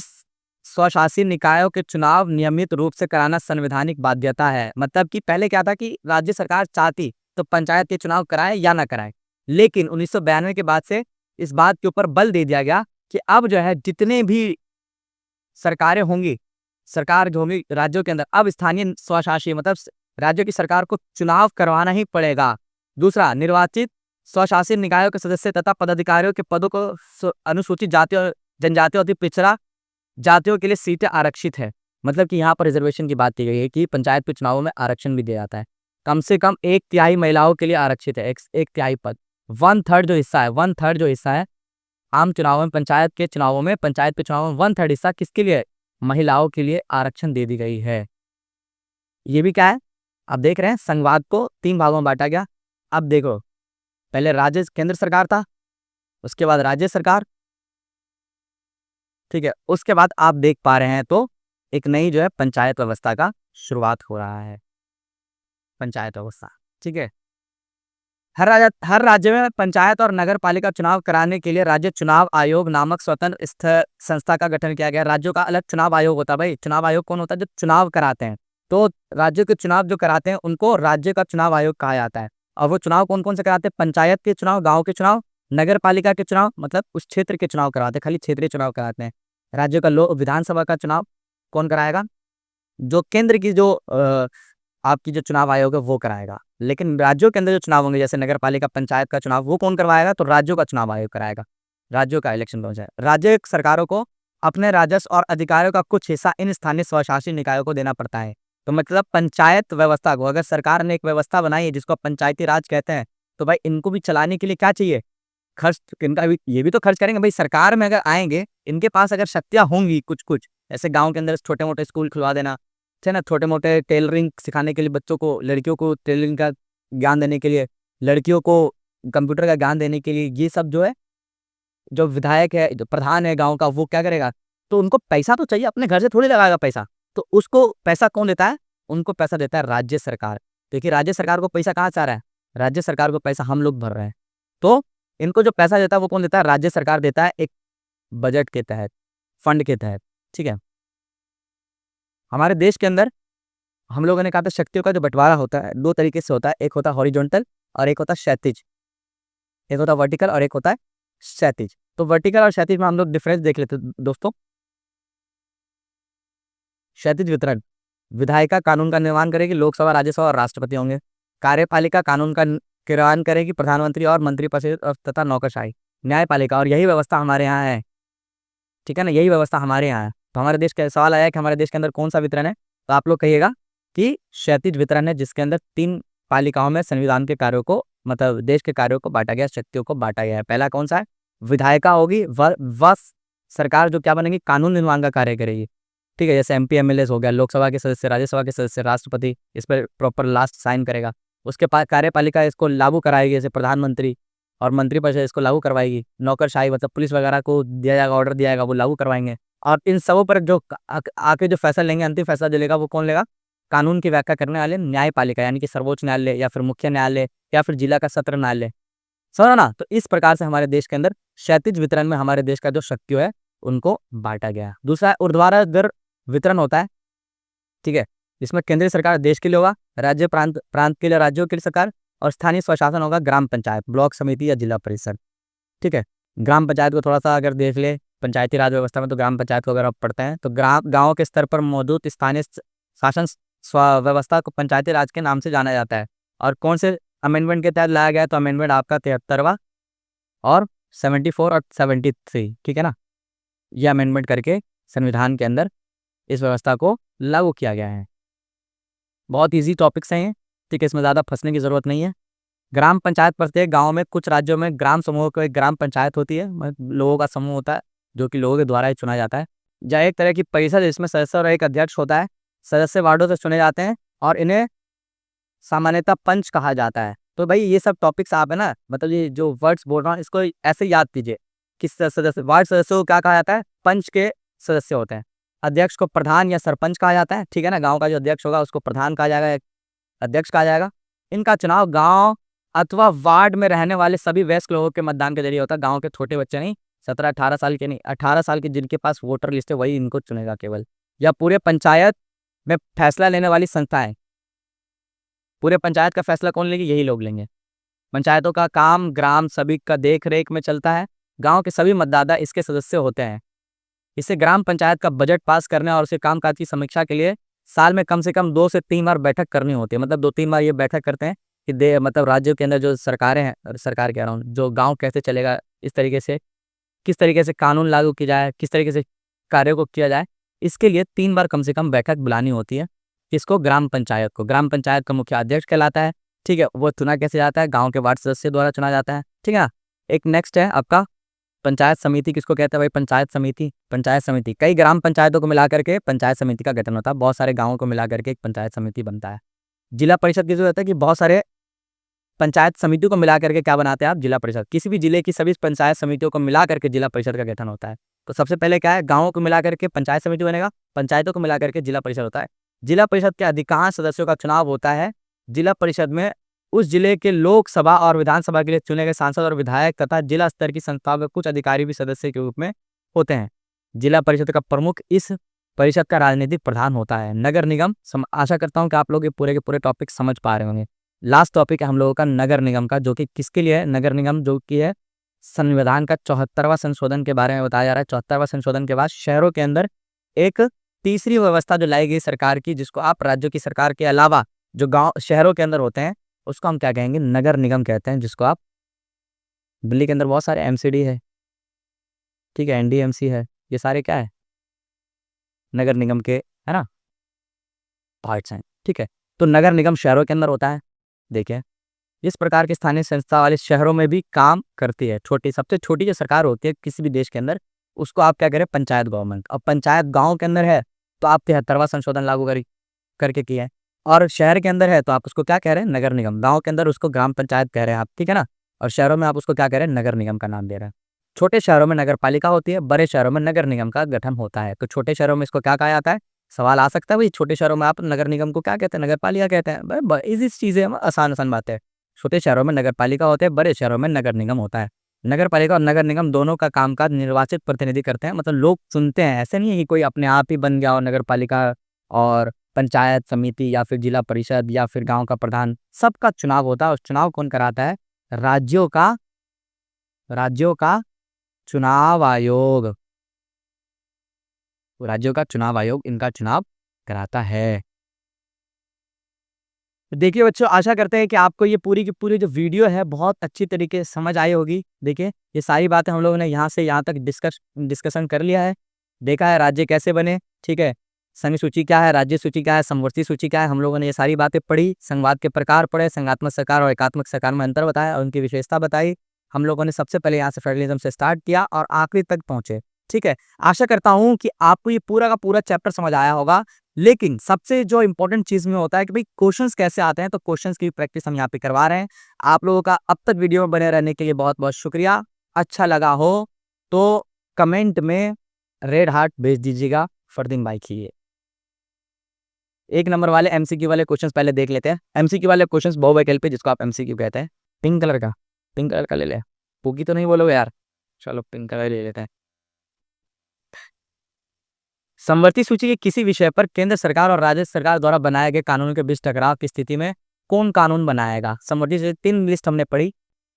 स्वशासी निकायों के चुनाव नियमित रूप से कराना संवैधानिक बाध्यता है। मतलब कि पहले क्या था कि राज्य सरकार चाहती तो पंचायत के चुनाव कराए या ना कराए, लेकिन 1992 के बाद से इस बात के ऊपर बल दे दिया गया कि अब जो है जितने भी सरकारें होंगी, सरकार जो होंगी राज्यों के अंदर, अब स्थानीय स्वशासी मतलब राज्यों की सरकार को चुनाव करवाना ही पड़ेगा। दूसरा, निर्वाचित स्वशासी निकायों के सदस्य तथा पदाधिकारियों के पदों को अनुसूचित जाति और जनजाति और पिछड़ा जातियों के लिए सीटें आरक्षित है। मतलब कि यहाँ पर रिजर्वेशन की बात की गई है कि पंचायत के चुनावों में आरक्षण भी दिया जाता है। कम से कम 1/3 महिलाओं के लिए आरक्षित है, 1/3 पद, 1/3 जो हिस्सा है, 1/3 जो हिस्सा है आम चुनावों में, पंचायत के चुनावों में 1/3 हिस्सा किसके लिए, महिलाओं के लिए आरक्षण दे दी गई है। ये भी क्या है, आप देख रहे हैं संघवाद को 3 भागों में बांटा गया। अब देखो, पहले राज्य केंद्र सरकार था, उसके बाद राज्य सरकार, ठीक है, उसके बाद आप देख पा रहे हैं तो एक नई जो है पंचायत व्यवस्था का शुरुआत हो रहा है। पंचायत व्यवस्था, ठीक है। हर राज्य में पंचायत और नगर पालिका चुनाव कराने के लिए राज्य चुनाव आयोग नामक स्वतंत्र संस्था का गठन किया गया। राज्यों का अलग चुनाव आयोग होता है। भाई चुनाव आयोग कौन होता है? जो चुनाव कराते हैं। तो राज्यों के चुनाव जो कराते हैं उनको राज्य का चुनाव आयोग कहा जाता है। और वो चुनाव कौन कौन से कराते हैं? पंचायत के चुनाव, गाँव के चुनाव, नगर पालिका के चुनाव, मतलब उस क्षेत्र के चुनाव कराते हैं, खाली क्षेत्रीय चुनाव कराते हैं। राज्यों का विधानसभा का चुनाव कौन कराएगा? जो केंद्र की जो आपकी जो चुनाव आयोग है वो कराएगा। लेकिन राज्यों के अंदर जो चुनाव होंगे, जैसे नगर पालिका, पंचायत का चुनाव, वो कौन करवाएगा? तो राज्यों का चुनाव आयोग कराएगा। राज्यों का इलेक्शन हो जाए। राज्य सरकारों को अपने राजस्व और अधिकारों का कुछ हिस्सा इन स्थानीय स्वशासी निकायों को देना पड़ता है। तो मतलब पंचायत व्यवस्था को अगर सरकार ने एक व्यवस्था बनाई है जिसको पंचायती राज कहते हैं, तो भाई इनको भी चलाने के लिए क्या चाहिए? खर्च। इनका भी, ये भी तो खर्च करेंगे। भाई सरकार में अगर आएंगे, इनके पास अगर शक्तियां होंगी कुछ कुछ, जैसे गांव के अंदर छोटे मोटे स्कूल खुलवा देना, है ना, छोटे मोटे टेलरिंग सिखाने के लिए बच्चों को, लड़कियों को टेलरिंग का ज्ञान देने के लिए, लड़कियों को कंप्यूटर का ज्ञान देने के लिए, ये सब जो है, जो विधायक है, जो प्रधान है गांव का, वो क्या करेगा? तो उनको पैसा तो चाहिए, अपने घर से थोड़ी लगाएगा पैसा। तो उसको पैसा कौन देता है? उनको पैसा देता है राज्य सरकार। देखिए राज्य सरकार को पैसा कहाँ से आ रहा है? राज्य सरकार को पैसा हम लोग भर रहे हैं। तो इनको जो पैसा देता है वो कौन देता है? राज्य सरकार देता है, एक बजट के तहत, फंड के तहत, ठीक है। हमारे देश के अंदर हम लोगों ने कहा था शक्तियों का जो बंटवारा होता है 2 तरीके से होता है। एक होता है हॉरिजॉन्टल और एक होता है क्षैतिज। एक होता है वर्टिकल और एक होता है क्षैतिज। तो वर्टिकल और क्षैतिज में हम लोग डिफरेंस देख लेते हैं दोस्तों। क्षैतिज वितरण, विधायिका कानून का निर्माण करेगी, लोकसभा, राज्यसभा और राष्ट्रपति होंगे। कार्यपालिका कानून का क्रियान्वयन करेगी, प्रधानमंत्री और मंत्रिपरिषद तथा नौकरशाही। न्यायपालिका, और यही व्यवस्था हमारे यहाँ है, ठीक है ना, यही व्यवस्था हमारे यहाँ है। तो हमारे देश का सवाल आया कि हमारे देश के अंदर कौन सा वितरण है, तो आप लोग कहिएगा कि क्षैतिज वितरण है, जिसके अंदर 3 पालिकाओं में संविधान के कार्यों को, मतलब देश के कार्यों को बांटा गया, शक्तियों को बांटा गया है। पहला कौन सा है, विधायिका होगी, वह सरकार जो क्या बनेगी, कानून निर्माण का कार्य करेगी, ठीक है, जैसे MP MLA हो गया, लोकसभा के सदस्य, राज्यसभा के सदस्य, राष्ट्रपति इस पर प्रॉपर लास्ट साइन करेगा। उसके पास कार्यपालिका इसको लागू कराएगी, जैसे प्रधानमंत्री, और मंत्रिपरिषद इसको लागू करवाएगी। नौकरशाही मतलब पुलिस वगैरह को दिया जाएगा, ऑर्डर दिया जाएगा, वो लागू करवाएंगे। और इन सबों पर जो आके जो फैसला लेंगे, अंतिम फैसला जो लेगा, वो कौन लेगा, कानून की व्याख्या करने वाले न्यायपालिका, यानी कि सर्वोच्च न्यायालय या फिर मुख्य न्यायालय या फिर जिला का सत्र न्यायालय, समझो ना। तो इस प्रकार से हमारे देश के अंदर क्षैतिज वितरण में हमारे देश का जो शक्तियों है उनको बांटा गया। दूसरा ऊर्ध्वाधर वितरण होता है, ठीक है, इसमें केंद्रीय सरकार देश के लिए होगा, राज्य प्रांत के लिए राज्यों के लिए सरकार, और स्थानीय स्वशासन होगा ग्राम पंचायत, ब्लॉक समिति या जिला परिषद, ठीक है। ग्राम पंचायत को थोड़ा सा अगर देख ले, पंचायती राज व्यवस्था में, तो ग्राम पंचायत को अगर आप पढ़ते हैं तो गाँव के स्तर पर मौजूद स्थानीय शासन व्यवस्था को पंचायती राज के नाम से जाना जाता है। और कौन से अमेंडमेंट के तहत लाया गया, तो अमेंडमेंट आपका 73वां और 74 और 73, ठीक है ना, ये अमेंडमेंट करके संविधान के अंदर इस व्यवस्था को लागू किया गया है। बहुत इजी टॉपिक्स हैं, ठीक है, इसमें ज़्यादा फंसने की ज़रूरत नहीं है। ग्राम पंचायत प्रत्येक गांव में, कुछ राज्यों में ग्राम समूह को एक ग्राम पंचायत होती है, लोगों का समूह होता है जो कि लोगों के द्वारा ही चुना जाता है। या एक तरह की परिषद, इसमें सदस्य और एक अध्यक्ष होता है। सदस्य वार्डों से चुने जाते हैं और इन्हें सामान्यतः पंच कहा जाता है। तो भाई ये सब टॉपिक्स आप है ना, मतलब ये जो वर्ड्स बोल रहा हूँ इसको ऐसे याद कीजिए। किस सदस्य, वार्ड सदस्यों को क्या कहा जाता है, पंच के सदस्य होते हैं। अध्यक्ष को प्रधान या सरपंच कहा जाता है, ठीक है ना, गांव का जो अध्यक्ष होगा उसको प्रधान कहा जाएगा, अध्यक्ष कहा जाएगा। इनका चुनाव गांव अथवा वार्ड में रहने वाले सभी वयस्क लोगों के मतदान के जरिए होता है। गांव के छोटे बच्चे नहीं, 17-18 साल के नहीं, 18 साल के जिनके पास वोटर लिस्ट है वही इनको चुनेगा केवल। या पूरे पंचायत में फैसला लेने वाली संस्थाएं, पूरे पंचायत का फैसला कौन लेगी, यही लोग लेंगे। पंचायतों का काम ग्राम सभी का देख रेख में चलता है। गांव के सभी मतदाता इसके सदस्य होते हैं। इसे ग्राम पंचायत का बजट पास करने और उसके कामकाज की समीक्षा के लिए साल में कम से कम 2 से 3 बार बैठक करनी होती है। मतलब 2-3 बार ये बैठक करते हैं कि मतलब राज्यों के अंदर जो सरकारें हैं, सरकार कह रहा हूँ, जो गांव कैसे चलेगा, इस तरीके से किस तरीके से कानून लागू किया जाए, किस तरीके से कार्यों को किया जाए, इसके लिए 3 बार कम से कम बैठक बुलानी होती है। किसको, ग्राम पंचायत को। ग्राम पंचायत का मुखिया अध्यक्ष कहलाता है, ठीक है, वो चुना कैसे जाता है, गाँव के वार्ड सदस्य द्वारा चुना जाता है, ठीक है। एक नेक्स्ट है आपका पंचायत समिति। किसको कहते हैं भाई, पंचायत समिति। पंचायत समिति कई ग्राम पंचायतों को मिलाकर के पंचायत समिति का गठन होता है। बहुत सारे गाँवों को मिलाकर के एक पंचायत समिति बनता है। जिला परिषद की जरूरत है कि बहुत सारे पंचायत समितियों को मिला करके क्या बनाते हैं आप, जिला परिषद। किसी भी जिले की सभी पंचायत समितियों को मिला करके जिला परिषद का गठन होता है। तो सबसे पहले क्या है, गाँवों को मिला करके पंचायत समिति बनेगा, पंचायतों को मिला करके जिला परिषद होता है। जिला परिषद के अधिकांश सदस्यों का चुनाव होता है। जिला परिषद में उस जिले के लोकसभा और विधानसभा के लिए चुने गए सांसद और विधायक तथा जिला स्तर की संस्थाओं के कुछ अधिकारी भी सदस्य के रूप में होते हैं। जिला परिषद का प्रमुख इस परिषद का राजनीतिक प्रधान होता है। नगर निगम, आशा करता हूँ कि आप लोग ये पूरे के पूरे टॉपिक समझ पा रहे होंगे। लास्ट टॉपिक है हम लोगों का नगर निगम का, जो कि किसके लिए है, नगर निगम जो कि है संविधान का 74वां संशोधन के बारे में बताया जा रहा है। 74वां संशोधन के बाद शहरों के अंदर एक तीसरी व्यवस्था जो लाई गई सरकार की, जिसको आप राज्यों की सरकार के अलावा जो गांव शहरों के अंदर होते हैं उसको हम क्या कहेंगे, नगर निगम कहते हैं। जिसको आप, दिल्ली के अंदर बहुत सारे MCD है, ठीक है, NDMC है, ये सारे क्या है, नगर निगम के, है ना, पार्ट्स हैं, ठीक है। तो नगर निगम शहरों के अंदर होता है। देखिए, इस प्रकार की स्थानीय संस्था वाले शहरों में भी काम करती है। छोटी, सबसे छोटी जो सरकार होती है किसी भी देश के अंदर, उसको आप क्या करें, पंचायत गवर्नमेंट। अब पंचायत गांव के अंदर है तो आप 73वां संशोधन लागू करके किया है। और शहर के अंदर है तो आप उसको क्या कह रहे हैं, नगर निगम। गांव के अंदर उसको ग्राम पंचायत कह रहे हैं आप, ठीक है ना। और शहरों में आप उसको क्या कह रहे हैं, नगर निगम का नाम दे रहे हैं। छोटे शहरों में नगर पालिका होती है, बड़े शहरों में नगर निगम का गठन होता है। तो छोटे शहरों में इसको क्या कहा जाता है, सवाल आ सकता है भाई, छोटे शहरों में आप नगर निगम को क्या कहते हैं, नगर पालिका कहते हैं। इजी चीजें, आसान आसान बात है। छोटे शहरों में नगर पालिका होते हैं, बड़े शहरों में नगर निगम होता है। नगर पालिका और नगर निगम दोनों का कामकाज निर्वाचित प्रतिनिधि करते हैं, मतलब लोग चुनते हैं। ऐसे नहीं है कि कोई अपने आप ही बन गया और नगर पालिका और पंचायत समिति या फिर जिला परिषद या फिर गांव का प्रधान, सबका चुनाव होता है। और चुनाव कौन कराता है, राज्यों का चुनाव आयोग, राज्यों का चुनाव आयोग इनका चुनाव कराता है। देखिए बच्चों, आशा करते हैं कि आपको ये पूरी की पूरी जो वीडियो है बहुत अच्छी तरीके से समझ आई होगी। देखिए ये सारी बातें हम लोगों ने यहाँ से यहाँ तक डिस्कशन कर लिया है, देखा है राज्य कैसे बने, ठीक है, संघ सूची क्या है, राज्य सूची क्या है, समवर्ती सूची क्या है, हम लोगों ने ये सारी बातें पढ़ी, संघवाद के प्रकार पढ़े, संघात्मक सरकार और एकात्मक सरकार में अंतर बताया और उनकी विशेषता बताई। हम लोगों ने सबसे पहले यहाँ से फेडरलिज्म से स्टार्ट किया और आखिरी तक पहुंचे, ठीक है। आशा करता हूँ कि आपको ये पूरा का पूरा चैप्टर समझ आया होगा। लेकिन सबसे जो इंपॉर्टेंट चीज में होता है कि भाई क्वेश्चंस कैसे आते हैं, तो क्वेश्चंस की प्रैक्टिस हम यहाँ पे करवा रहे हैं। आप लोगों का अब तक वीडियो में बने रहने के लिए बहुत बहुत शुक्रिया। अच्छा लगा हो तो कमेंट में रेड हार्ट भेज दीजिएगा फरदीन भाई की। एक नंबर वाले एमसीक्यू वाले क्वेश्चंस पहले देख लेते हैं। एमसीक्यू वाले क्वेश्चंस बहुविकल्पी, जिसको आप एमसीक्यू कहते हैं, पिंक कलर का, पिंक कलर का ले ले, पूकी तो नहीं बोलोगे यार, चलो पिंक कलर ले लेते हैं। समवर्ती सूची के किसी विषय पर केंद्र सरकार और राज्य सरकार द्वारा बनाए गए कानूनों के बीच टकराव की स्थिति में कौन कानून बनाएगा। समवर्ती सूची 3 लिस्ट हमने पढ़ी,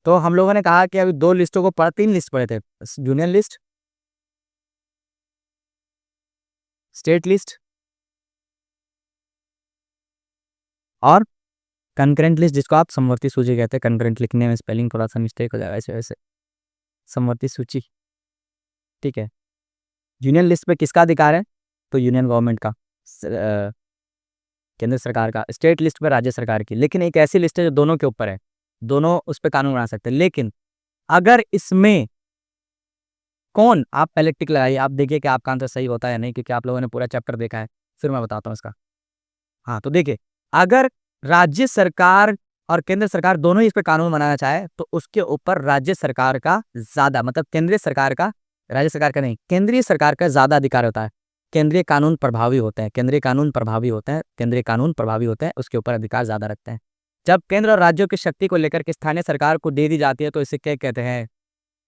तो हम लोगों ने कहा कि अभी 2 लिस्टों को पढ़ा, 3 लिस्ट पढ़े थे, यूनियन लिस्ट, स्टेट लिस्ट और कंकरेंट लिस्ट, जिसको आप समवर्ती सूची कहते हैं। कंकरेंट लिखने में स्पेलिंग थोड़ा सा मिस्टेक हो जाएगा, ऐसे वैसे समवर्ती सूची, ठीक है। यूनियन लिस्ट पे किसका अधिकार है, तो यूनियन गवर्नमेंट का, केंद्र सरकार का। स्टेट लिस्ट पे राज्य सरकार की। लेकिन एक ऐसी लिस्ट है जो दोनों के ऊपर है, दोनों उस पर कानून बना सकते हैं। लेकिन अगर इसमें कौन, आप पहले टिक लगाइए, आप देखिए कि आपका आंसर सही होता है या नहीं, क्योंकि आप लोगों ने पूरा चैप्टर देखा है, फिर मैं बताता हूँ इसका। हाँ तो देखिए, अगर राज्य सरकार और केंद्र सरकार दोनों ही इस पर कानून बनाना चाहे तो उसके ऊपर राज्य सरकार का ज्यादा, मतलब केंद्रीय सरकार का, राज्य सरकार का नहीं, केंद्रीय सरकार का ज्यादा अधिकार होता है। केंद्रीय कानून प्रभावी होते हैं, केंद्रीय कानून प्रभावी होते हैं, केंद्रीय कानून प्रभावी होते हैं, उसके ऊपर अधिकार ज्यादा रखते हैं। जब केंद्र और राज्यों की शक्ति को लेकर के स्थानीय सरकार को दे दी जाती है तो इसे क्या कहते हैं।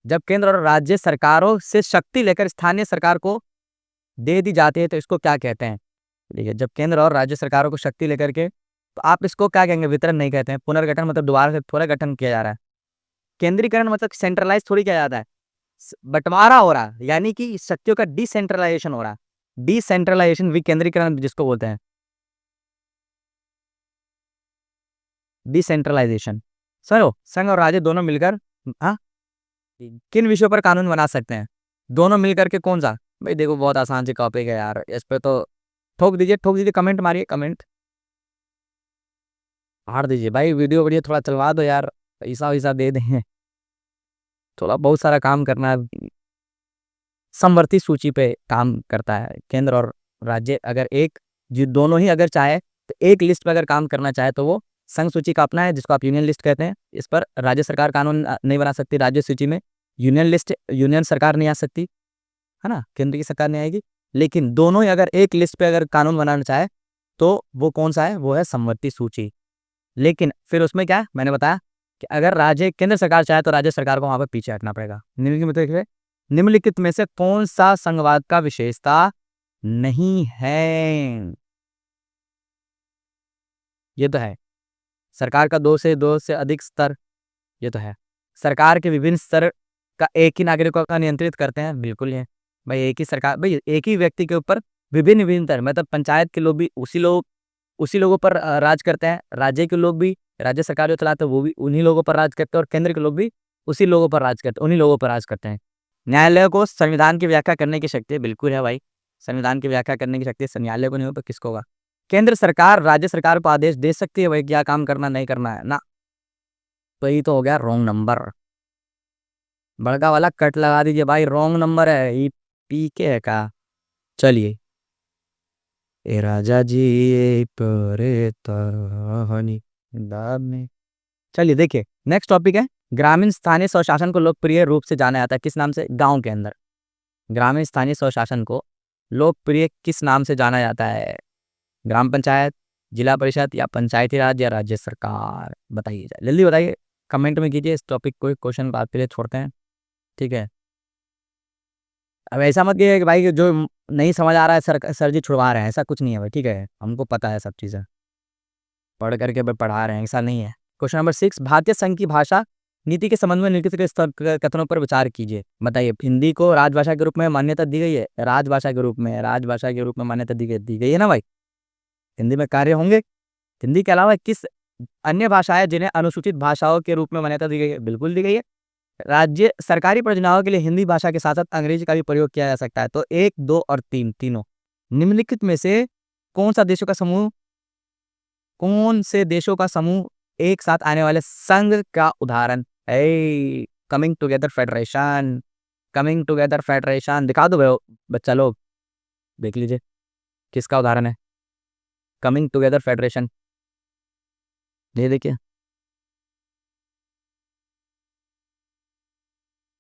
जब केंद्र और राज्य सरकारों से शक्ति लेकर स्थानीय सरकार को दे दी जाती है तो इसको क्या कहते हैं। ठीक है, जब केंद्र और राज्य सरकारों को शक्ति लेकर के, तो आप इसको क्या कहेंगे, वितरण नहीं कहते हैं। पुनर्गठन मतलब दोबारा से थोड़ा गठन किया जा रहा है। केंद्रीकरण मतलब सेंट्रलाइज थोड़ी किया जाता है, बंटवारा हो रहा है, यानी कि शक्तियों का डिसेंट्रलाइजेशन हो रहा है। डिसेंट्रलाइजेशन, विकेंद्रीकरण जिसको बोलते हैं, डिसेंट्रलाइजेशन। सर संघ और राज्य दोनों मिलकर, हाँ, किन विषयों पर कानून बना सकते हैं, दोनों मिलकर के कौन सा। भाई देखो बहुत आसान सी टॉपिक है यार, इस पे तो ठोक दीजिए, कमेंट मारिए, कमेंट हार दीजिए भाई, वीडियो बढ़िया थोड़ा चलवा दो यार, पैसा वैसा दे दें, थोड़ा बहुत सारा काम करना है। समवर्ती सूची पे काम करता है केंद्र और राज्य, अगर एक जो दोनों ही अगर चाहे तो एक लिस्ट पे अगर काम करना चाहे तो वो संघ सूची का अपना है, जिसको आप यूनियन लिस्ट कहते हैं। इस पर राज्य सरकार कानून नहीं बना सकती, राज्य सूची में यूनियन लिस्ट, यूनियन सरकार नहीं आ सकती है ना, केंद्र की सरकार नहीं आएगी। लेकिन दोनों ही अगर एक लिस्ट पे अगर कानून बनाना चाहे तो वो कौन सा है, वो है समवर्ती सूची। लेकिन फिर उसमें क्या है, मैंने बताया कि अगर राज्य केंद्र सरकार चाहे तो राज्य सरकार को वहां पर पीछे हटना पड़ेगा। निम्नलिखित में से कौन सा संघवाद का विशेषता नहीं है। ये तो है सरकार का दो से अधिक स्तर, ये तो है सरकार के विभिन्न स्तर का एक ही नागरिकों का नियंत्रित करते हैं, बिल्कुल है भाई। एक ही सरकार, भाई एक ही व्यक्ति के ऊपर विभिन्न विभिन्न स्तर, मतलब पंचायत के लोग भी उसी लोगों पर राज करते हैं, राज्य के लोग भी, राज्य सरकार जो चलाते हैं वो भी उन्हीं लोगों पर राज करते हैं, और केंद्र के लोग भी उसी लोगों पर राज करते हैं, उन्हीं लोगों पर राज करते हैं। न्यायालय को संविधान की व्याख्या करने की शक्ति बिल्कुल है भाई, संविधान की व्याख्या करने की शक्ति न्यायालय को नहीं हो तो किसको होगा। केंद्र सरकार राज्य सरकार को आदेश दे सकती है भाई क्या काम करना नहीं करना है ना, तो ये तो हो गया रॉन्ग नंबर, बड़का वाला कट लगा दीजिए भाई, रॉन्ग नंबर है, ये पी के है का। चलिए ए राजा जी ए परे तहनी में, चलिए देखिए नेक्स्ट टॉपिक है ग्रामीण स्थानीय स्वशासन को लोकप्रिय रूप से जाना जाता है किस नाम से, गांव के अंदर ग्रामीण स्थानीय स्वशासन को लोकप्रिय किस नाम से जाना जाता है। ग्राम पंचायत, जिला परिषद या पंचायती राज या राज्य सरकार, बताइए जल्दी बताइए, कमेंट में कीजिए। इस टॉपिक को क्वेश्चन बाद के लिए छोड़ते हैं, ठीक है। अब ऐसा मत कीजिए कि भाई जो नहीं समझ आ रहा है सर जी छुड़वा रहे हैं, ऐसा कुछ नहीं है भाई, ठीक है, हमको पता है सब चीज़ें, पढ़ करके पढ़ा रहे हैं, ऐसा नहीं है। क्वेश्चन नंबर 6, भारतीय संघ की भाषा नीति के संबंध में निम्नलिखित कथनों पर विचार कीजिए। बताइए, हिंदी को राजभाषा के रूप में मान्यता दी गई है? राजभाषा के रूप में मान्यता दी गई है ना भाई। हिंदी में कार्य होंगे। हिंदी के अलावा किस अन्य भाषाएं जिन्हें अनुसूचित भाषाओं के रूप में मान्यता दी गई है? बिल्कुल दी गई है। राज्य सरकारी परियोजनाओं के लिए हिंदी भाषा के साथ साथ अंग्रेजी का भी प्रयोग किया जा सकता है। तो 1, 2 और 3 तीनों। निम्नलिखित में से कौन से देशों का समूह एक साथ आने वाले संघ का उदाहरण है? कमिंग टुगेदर फेडरेशन दिखा दो बच्चा लोग, देख लीजिए किसका उदाहरण है कमिंग टुगेदर फेडरेशन। ये देखिए,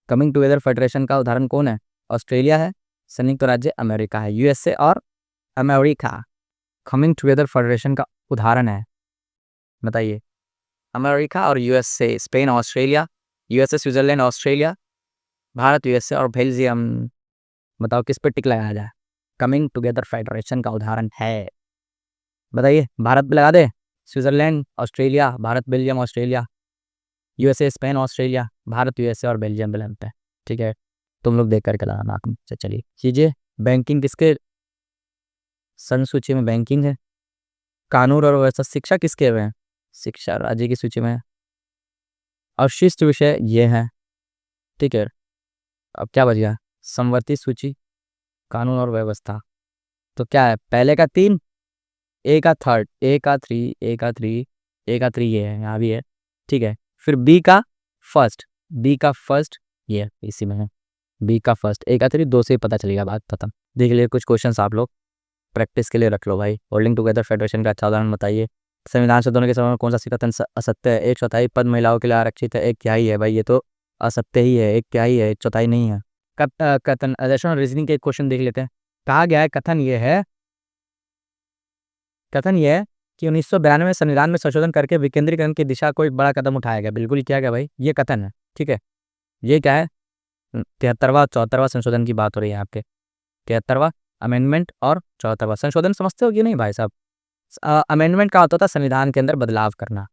कमिंग टुगेदर फेडरेशन का उदाहरण कौन है? ऑस्ट्रेलिया है, संयुक्त राज्य अमेरिका है, यूएसए और अमेरिका कमिंग टुगेदर फेडरेशन का उदाहरण है। बताइए, अमेरिका और USA, Spain Australia, USA Switzerland Australia, Bharat USA और बेल्जियम। बताओ किस पे टिक लगाया जाए? कमिंग टुगेदर फेडरेशन का उदाहरण है। बताइए, भारत पे लगा दे? Switzerland Australia, Bharat Belgium Australia, USA Spain Australia, Bharat USA और बेल्जियम पे लगता है। ठीक है, तुम लोग देख करके लगाना। चलिए कीजिए। बैंकिंग किसके सूची में बैंकिंग है? कानून और व्यवस्था शिक्षा किसके में? शिक्षा राज्य की सूची में है। अवशिष्ट विषय ये है। ठीक है, अब क्या बच गया? समवर्ती सूची, कानून और व्यवस्था। तो क्या है? पहले का 3, ए का 3, ए का 3 ये है, यहाँ भी है। ठीक है, फिर बी का फर्स्ट ये इसी में है। बी का फर्स्ट, ए का 3, 2 से पता चलेगा बात खत्म। देख लीजिए कुछ क्वेश्चंस आप लोग प्रैक्टिस के लिए रख लो भाई। होल्डिंग टुगेदर फेडरेशन का अच्छा उदाहरण बताइए। संविधान संशोधन के समय में कौन सा कथन असत्य है? 1/4 पद महिलाओं के लिए आरक्षित है, 1/3 है भाई, ये तो असत्य ही है। 1/3 है, 1/4 नहीं है। कथन रैशनल रीजनिंग के क्वेश्चन देख लेते हैं। कहा गया है, कथन ये है कि 1992 में संविधान में संशोधन करके विकेंद्रीकरण की दिशा कोई बड़ा कदम उठाया गया। बिल्कुल किया गया भाई, ये कथन है। ठीक है, ये क्या है? 73वां 74वां संशोधन की बात हो रही है आपके। 73वां अमेंडमेंट और 74वां संशोधन समझते हो कि नहीं भाई साहब? अमेंडमेंट का होता था संविधान के अंदर बदलाव करना।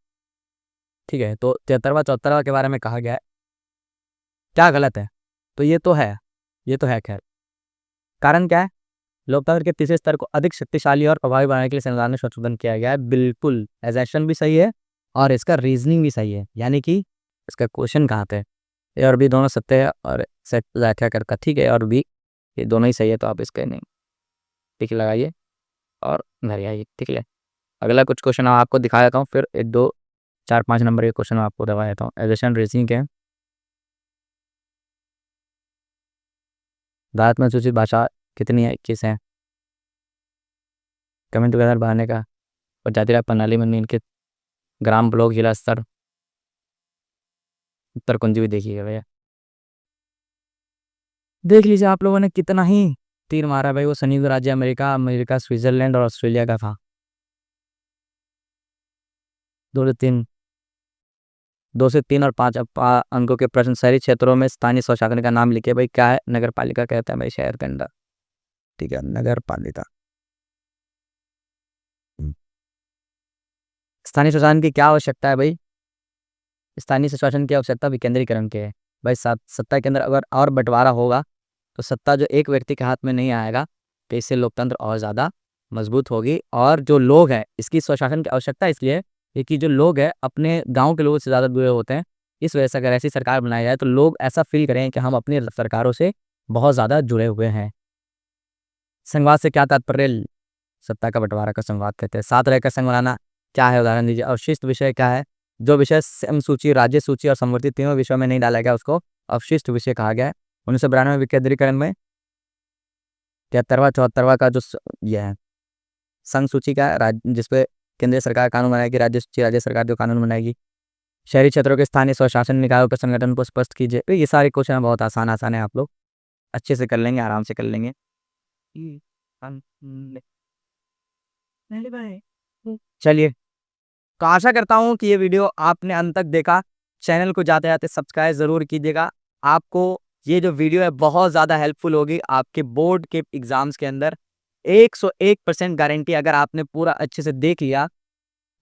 ठीक है, तो 73वां 74वां के बारे में कहा गया है। क्या गलत है? तो ये तो है खैर। कारण क्या है? लोकतंत्र के तीसरे स्तर को अधिक शक्तिशाली और प्रभावी बनाने के लिए संविधान में संशोधन किया गया है। बिल्कुल, एजेशन भी सही है और इसका रीजनिंग भी सही है, यानी कि इसका क्वेश्चन कहाँ पे? ए और बी दोनों सत्य है और सेट व्याख्या करता। ठीक है, और बी ये दोनों ही सही है, तो आप इसके नहीं टिक लगाइए और घर आइए। ठीक है, अगला कुछ क्वेश्चन आपको दिखा देता हूँ, फिर 1, 2, 4, 5 नंबर के क्वेश्चन आपको दबा देता हूँ। एजेशन रीजनिंग के भारत में सूचित भाषा कितनी है? 21 है। कमेंट टुगेदर बढ़ाने का और जाति प्रणाली में इनके ग्राम, ब्लॉक, जिला स्तर, उत्तर कुंजी भी देखिएगा भैया। देख लीजिए आप लोगों ने कितना ही तीर मारा भाई। वो संयुक्त राज्य अमेरिका, स्विट्जरलैंड और ऑस्ट्रेलिया का था। 2 से 3 और 5 अंकों के प्रश्न। शहरी क्षेत्रों में स्थानीय स्वशासन का नाम लिखे भाई। क्या है? नगर पालिका कहते हैं भाई शहर के अंदर। ठीक है, नगर पालिका। स्थानीय स्वशासन की क्या आवश्यकता है भाई? स्थानीय स्वशासन की आवश्यकता विकेंद्रीकरण के है भाई। सत्ता के अंदर अगर और बंटवारा होगा तो सत्ता जो एक व्यक्ति के हाथ में नहीं आएगा, तो इससे लोकतंत्र और ज़्यादा मजबूत होगी। और जो लोग हैं, इसकी स्वशासन की आवश्यकता इसलिए है कि जो लोग हैं अपने गांव के लोगों से ज़्यादा जुड़े होते हैं। इस वजह से अगर ऐसी सरकार बनाई जाए तो लोग ऐसा फील करें कि हम अपनी सरकारों से बहुत ज़्यादा जुड़े हुए हैं। संघवाद से क्या तात्पर्य? सत्ता का बंटवारा का संघवाद कहते हैं। साथ रहकर संघ बनाना क्या है? उदाहरण दीजिए। अवशिष्ट विषय क्या है? जो विषय सम सूची, राज्य सूची और समवर्ती तीनों विषयों में नहीं डाला गया उसको अवशिष्ट विषय कहा गया है। 1992 विकेंद्रीकरण में 73वां 74वां का जो ये है संघ सूची का, जिसपे केंद्रीय सरकार कानून बनाएगी, राज्य सूची राज्य सरकार जो कानून बनाएगी। शहरी क्षेत्रों के स्थानीय स्वशासन निकायों के संगठन को स्पष्ट कीजिए। तो ये सारे क्वेश्चन बहुत आसान है, आप लोग अच्छे से कर लेंगे, आराम से कर लेंगे। चलिए, तो आशा करता हूँ कि ये वीडियो आपने अंत तक देखा। चैनल को जाते जाते सब्सक्राइब ज़रूर कीजिएगा। आपको ये जो वीडियो है बहुत ज़्यादा हेल्पफुल होगी आपके बोर्ड के एग्ज़ाम्स के अंदर। 101% गारंटी, अगर आपने पूरा अच्छे से देख लिया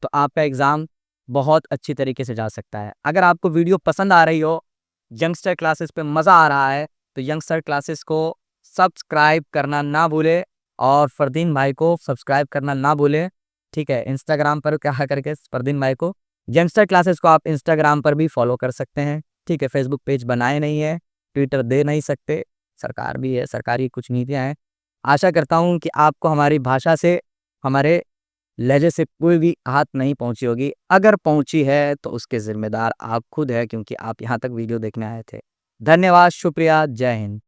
तो आपका एग्ज़ाम बहुत अच्छी तरीके से जा सकता है। अगर आपको वीडियो पसंद आ रही हो, यंगस्टर क्लासेस पे मज़ा आ रहा है, तो यंगस्टर क्लासेस को सब्सक्राइब करना ना भूलें और फरदीन भाई को सब्सक्राइब करना ना भूलें। ठीक है, इंस्टाग्राम पर क्या करके फरदीन भाई को, यंगस्टर क्लासेस को आप इंस्टाग्राम पर भी फॉलो कर सकते हैं। ठीक है, फेसबुक पेज बनाए नहीं है, ट्विटर दे नहीं सकते, सरकार भी है, सरकारी कुछ नीतियाँ हैं। आशा करता हूँ कि आपको हमारी भाषा से, हमारे लहजे से कोई भी आहत नहीं पहुंची होगी। अगर पहुंची है तो उसके ज़िम्मेदार आप खुद हैं, क्योंकि आप यहाँ तक वीडियो देखने आए थे। धन्यवाद, शुक्रिया, जय हिंद।